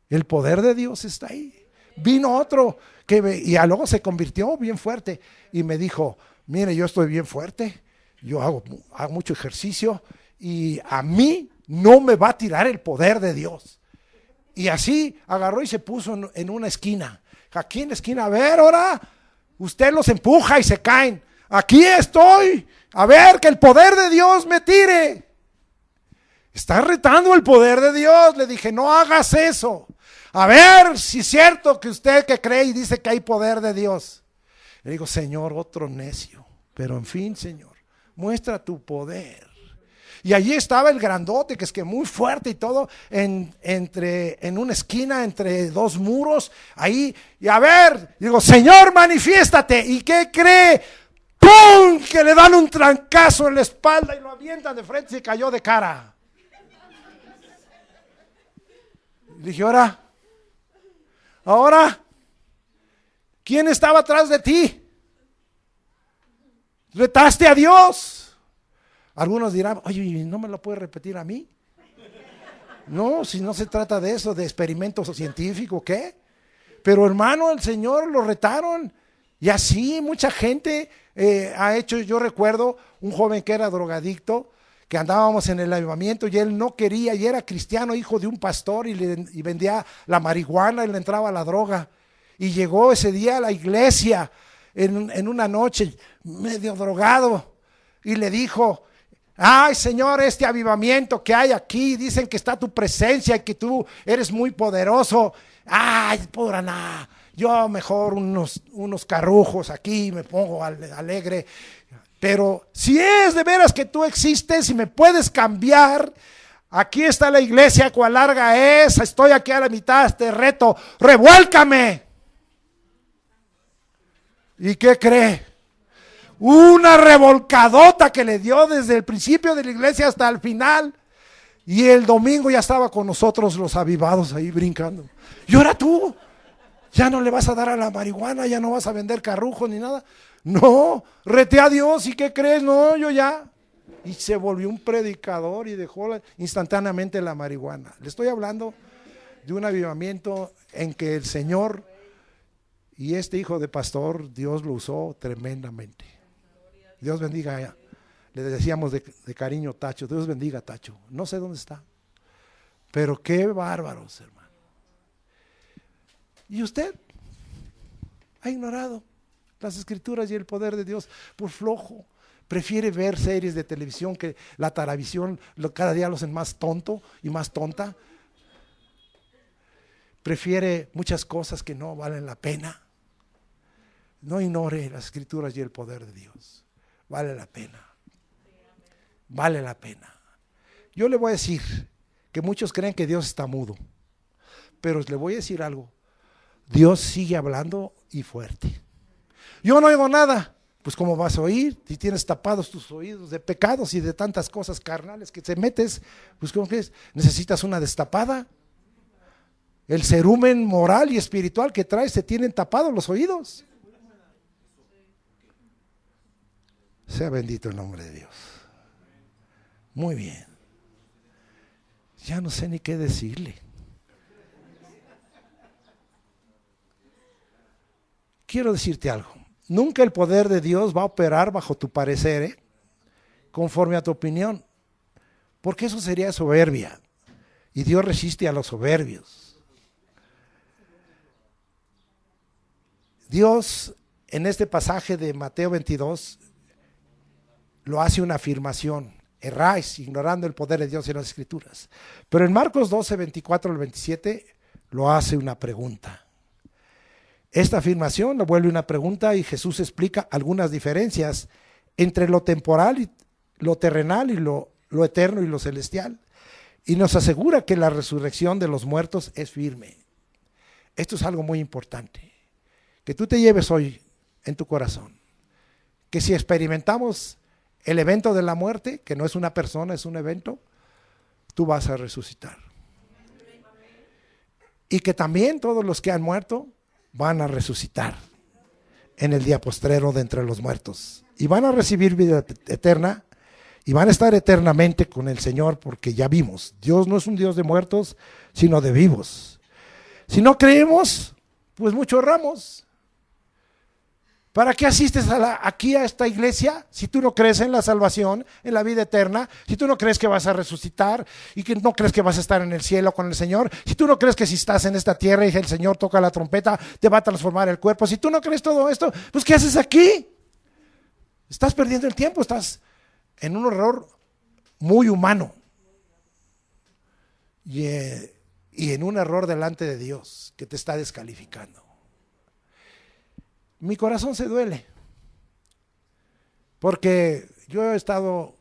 El poder de Dios está ahí. Vino otro y luego se convirtió bien fuerte y me dijo, mire, yo estoy bien fuerte, yo hago mucho ejercicio y a mí no me va a tirar el poder de Dios. Y así agarró y se puso en una esquina. Aquí en la esquina, a ver, ahora usted los empuja y se caen. Aquí estoy, a ver que el poder de Dios me tire. Está retando el poder de Dios. Le dije, no hagas eso. A ver si es cierto que usted que cree y dice que hay poder de Dios. Le digo, Señor, otro necio. Pero en fin, Señor, muestra tu poder. Y allí estaba el grandote, que es que muy fuerte y todo, en una esquina, entre 2 muros, ahí. Y a ver, digo, Señor, manifiéstate. ¿Y qué cree? ¡Pum! Que le dan un trancazo en la espalda y lo avientan de frente y se cayó de cara. Le dije, ahora, ¿quién estaba atrás de ti? ¿Retaste a Dios? Algunos dirán, oye, ¿no me lo puedes repetir a mí? No, si no se trata de eso, de experimentos científicos, ¿qué? Pero hermano, el Señor lo retaron. Y así mucha gente ha hecho. Yo recuerdo un joven que era drogadicto, que andábamos en el avivamiento y él no quería, y era cristiano, hijo de un pastor, y vendía la marihuana y le entraba la droga. Y llegó ese día a la iglesia en una noche medio drogado y le dijo, ay, Señor, este avivamiento que hay aquí, dicen que está tu presencia y que tú eres muy poderoso. Ay, pura nada. Yo mejor unos carrujos aquí, me pongo alegre. Pero si es de veras que tú existes y me puedes cambiar, aquí está la iglesia, cuál larga es, estoy aquí a la mitad, te reto, revuélcame. ¿Y qué cree? Una revolcadota que le dio desde el principio de la iglesia hasta el final. Y el domingo ya estaba con nosotros los avivados ahí brincando. ¿Y ahora tú? ¿Ya no le vas a dar a la marihuana? ¿Ya no vas a vender carrujos ni nada? No, reté a Dios. ¿Y qué crees? No, yo ya. Y se volvió un predicador y dejó instantáneamente la marihuana. Le estoy hablando de un avivamiento en que el Señor y este hijo de pastor, Dios lo usó tremendamente. Dios bendiga, le decíamos de cariño Tacho, Dios bendiga Tacho, no sé dónde está, pero qué bárbaros, hermano. Y usted ha ignorado las escrituras y el poder de Dios por flojo. Prefiere ver series de televisión que la taravisión cada día lo hacen más tonto y más tonta. Prefiere muchas cosas que no valen la pena. No ignore las escrituras y el poder de Dios. Vale la pena. Vale la pena. Yo le voy a decir que muchos creen que Dios está mudo, pero le voy a decir algo. Dios sigue hablando y fuerte. Yo no oigo nada. Pues ¿cómo vas a oír? Si tienes tapados tus oídos de pecados y de tantas cosas carnales que te metes, pues ¿cómo crees? Necesitas una destapada. el cerumen moral y espiritual que traes, te tienen tapados los oídos. Sea bendito el nombre de Dios. Muy bien. Ya no sé ni qué decirle. Quiero decirte algo. Nunca el poder de Dios va a operar bajo tu parecer, conforme a tu opinión, porque eso sería soberbia. Y Dios resiste a los soberbios. Dios, en este pasaje de Mateo 22, lo hace una afirmación. Erráis ignorando el poder de Dios en las Escrituras. Pero en Marcos 12, 24 al 27, lo hace una pregunta. Esta afirmación lo vuelve una pregunta y Jesús explica algunas diferencias entre lo temporal y lo terrenal y lo eterno y lo celestial. Y nos asegura que la resurrección de los muertos es firme. Esto es algo muy importante. Que tú te lleves hoy en tu corazón. Que si experimentamos el evento de la muerte, que no es una persona, es un evento, tú vas a resucitar. Y que también todos los que han muerto van a resucitar en el día postrero de entre los muertos. Y van a recibir vida eterna y van a estar eternamente con el Señor, porque ya vimos, Dios no es un Dios de muertos, sino de vivos. Si no creemos, pues mucho erramos. ¿Para qué asistes aquí a esta iglesia si tú no crees en la salvación, en la vida eterna? Si tú no crees que vas a resucitar y que no crees que vas a estar en el cielo con el Señor. Si tú no crees que si estás en esta tierra y el Señor toca la trompeta, te va a transformar el cuerpo. Si tú no crees todo esto, pues ¿qué haces aquí? Estás perdiendo el tiempo, estás en un error muy humano. Y en un error delante de Dios que te está descalificando. Mi corazón se duele, porque yo he estado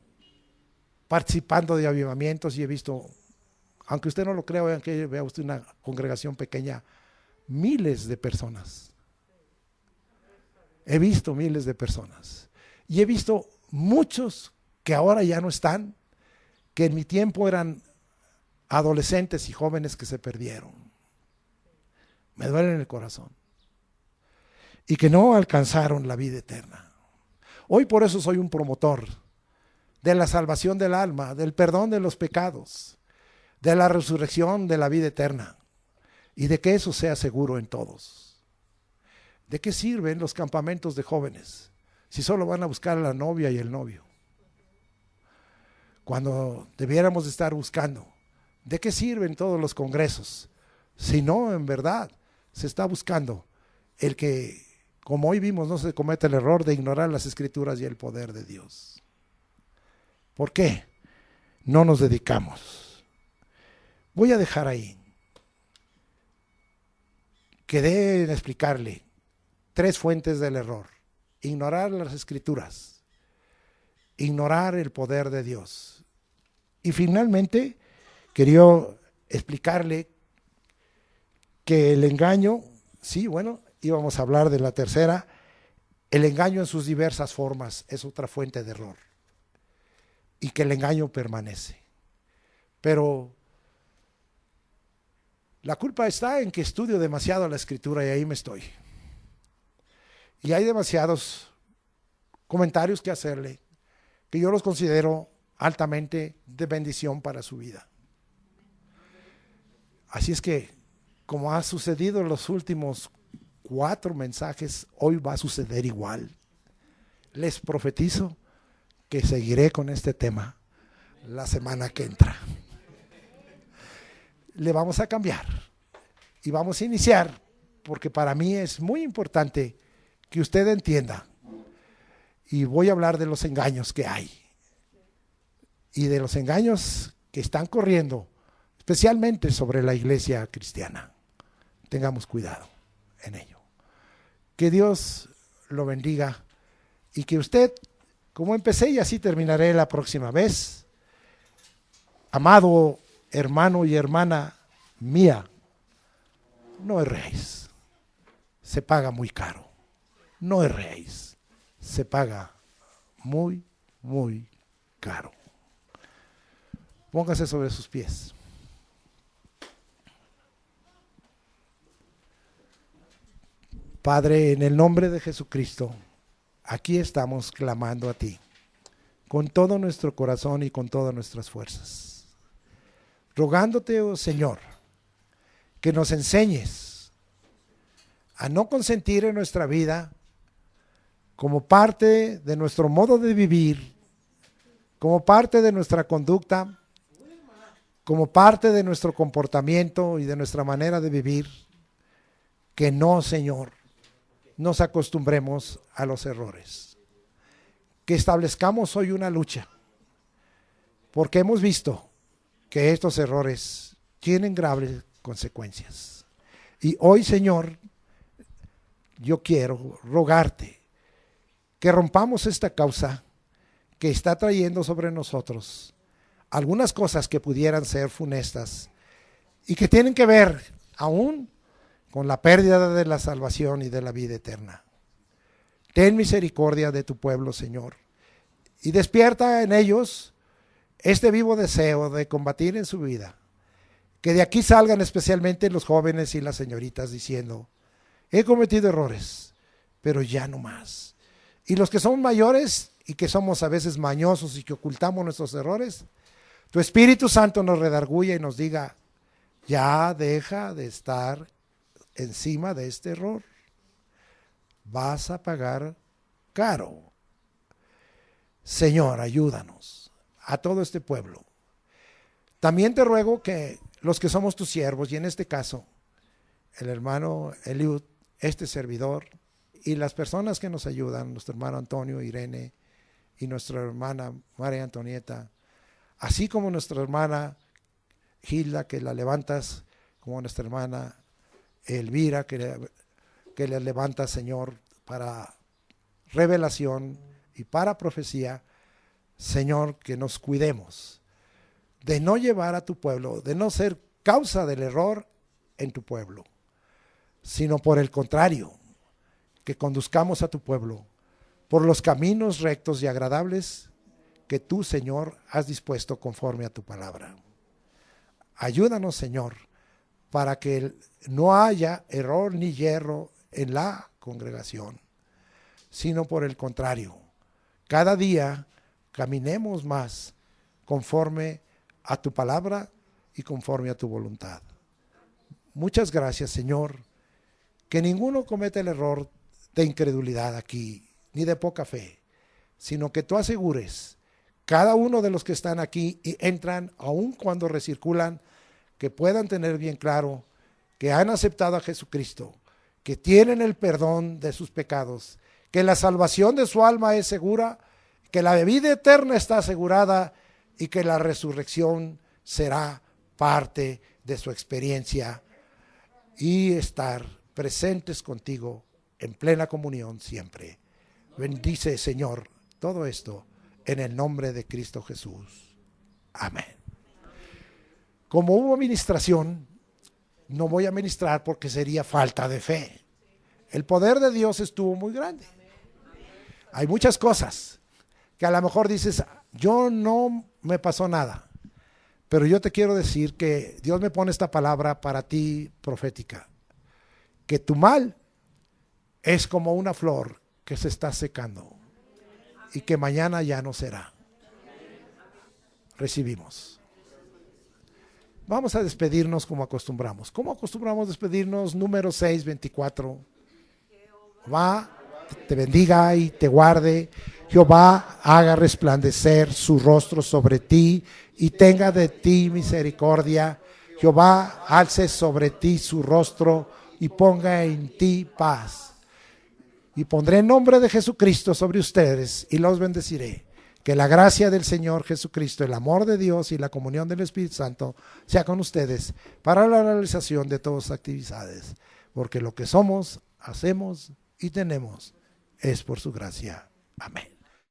participando de avivamientos y he visto, aunque usted no lo crea, aunque vea usted una congregación pequeña, miles de personas. He visto miles de personas y he visto muchos que ahora ya no están, que en mi tiempo eran adolescentes y jóvenes que se perdieron. Me duele en el corazón. Y que no alcanzaron la vida eterna. Hoy por eso soy un promotor de la salvación del alma, del perdón de los pecados, de la resurrección de la vida eterna y de que eso sea seguro en todos. ¿De qué sirven los campamentos de jóvenes si solo van a buscar a la novia y el novio? Cuando debiéramos de estar buscando, ¿de qué sirven todos los congresos? Si no, en verdad, se está buscando el que, como hoy vimos, no se cometa el error de ignorar las Escrituras y el poder de Dios. ¿Por qué? No nos dedicamos. Voy a dejar ahí. Quedé en explicarle 3 fuentes del error. Ignorar las Escrituras, ignorar el poder de Dios. Y finalmente, quería explicarle que el engaño, sí, bueno, íbamos a hablar de la tercera, el engaño en sus diversas formas es otra fuente de error. Y que el engaño permanece. Pero la culpa está en que estudio demasiado la Escritura y ahí me estoy. Y hay demasiados comentarios que hacerle que yo los considero altamente de bendición para su vida. Así es que, como ha sucedido en los últimos 4 mensajes, hoy va a suceder igual. Les profetizo que seguiré con este tema la semana que entra. Le vamos a cambiar y vamos a iniciar, porque para mí es muy importante que usted entienda, y voy a hablar de los engaños que hay y de los engaños que están corriendo, especialmente sobre la iglesia cristiana. Tengamos cuidado en ello. Que Dios lo bendiga y que usted, como empecé y así terminaré la próxima vez, amado hermano y hermana mía, no erréis, se paga muy caro. No erréis, se paga muy, muy caro. Póngase sobre sus pies. Padre, en el nombre de Jesucristo, aquí estamos clamando a ti, con todo nuestro corazón y con todas nuestras fuerzas, rogándote, oh Señor, que nos enseñes a no consentir en nuestra vida como parte de nuestro modo de vivir, como parte de nuestra conducta, como parte de nuestro comportamiento y de nuestra manera de vivir, que no, Señor, nos acostumbremos a los errores. Que establezcamos hoy una lucha, porque hemos visto que estos errores tienen graves consecuencias. Y hoy, Señor, yo quiero rogarte que rompamos esta causa que está trayendo sobre nosotros algunas cosas que pudieran ser funestas y que tienen que ver aún con la pérdida de la salvación y de la vida eterna. Ten misericordia de tu pueblo, Señor, y despierta en ellos este vivo deseo de combatir en su vida. Que de aquí salgan especialmente los jóvenes y las señoritas diciendo: he cometido errores, pero ya no más. Y los que son mayores y que somos a veces mañosos y que ocultamos nuestros errores, tu Espíritu Santo nos redarguya y nos diga: ya deja de estar encima de este error. Vas a pagar caro. Señor, ayúdanos a todo este pueblo. También te ruego que los que somos tus siervos, y en este caso el hermano Eliud, este servidor, y las personas que nos ayudan, nuestro hermano Antonio, Irene, y nuestra hermana María Antonieta, así como nuestra hermana Gilda, que la levantas, como nuestra hermana Elvira, que le levantas, Señor, para revelación y para profecía. Señor, que nos cuidemos de no llevar a tu pueblo, de no ser causa del error en tu pueblo, sino por el contrario, que conduzcamos a tu pueblo por los caminos rectos y agradables que tú, Señor, has dispuesto conforme a tu palabra. Ayúdanos, Señor, para que no haya error ni hierro en la congregación, sino por el contrario, cada día caminemos más conforme a tu palabra y conforme a tu voluntad. Muchas gracias, Señor, que ninguno cometa el error de incredulidad aquí, ni de poca fe, sino que tú asegures cada uno de los que están aquí y entran, aun cuando recirculan, que puedan tener bien claro que han aceptado a Jesucristo, que tienen el perdón de sus pecados, que la salvación de su alma es segura, que la vida eterna está asegurada y que la resurrección será parte de su experiencia y estar presentes contigo en plena comunión siempre. Bendice, Señor, todo esto en el nombre de Cristo Jesús. Amén. Como hubo ministración, no voy a ministrar porque sería falta de fe. El poder de Dios estuvo muy grande. Hay muchas cosas que a lo mejor dices: yo no me pasó nada. Pero yo te quiero decir que Dios me pone esta palabra para ti profética. Que tu mal es como una flor que se está secando y que mañana ya no será. Recibimos. Vamos a despedirnos como acostumbramos. ¿Cómo acostumbramos despedirnos? Número 6, 24. Jehová te bendiga y te guarde. Jehová haga resplandecer su rostro sobre ti y tenga de ti misericordia. Jehová alce sobre ti su rostro y ponga en ti paz. Y pondré el nombre de Jesucristo sobre ustedes y los bendeciré. Que la gracia del Señor Jesucristo, el amor de Dios y la comunión del Espíritu Santo sea con ustedes para la realización de todas sus actividades. Porque lo que somos, hacemos y tenemos es por su gracia. Amén.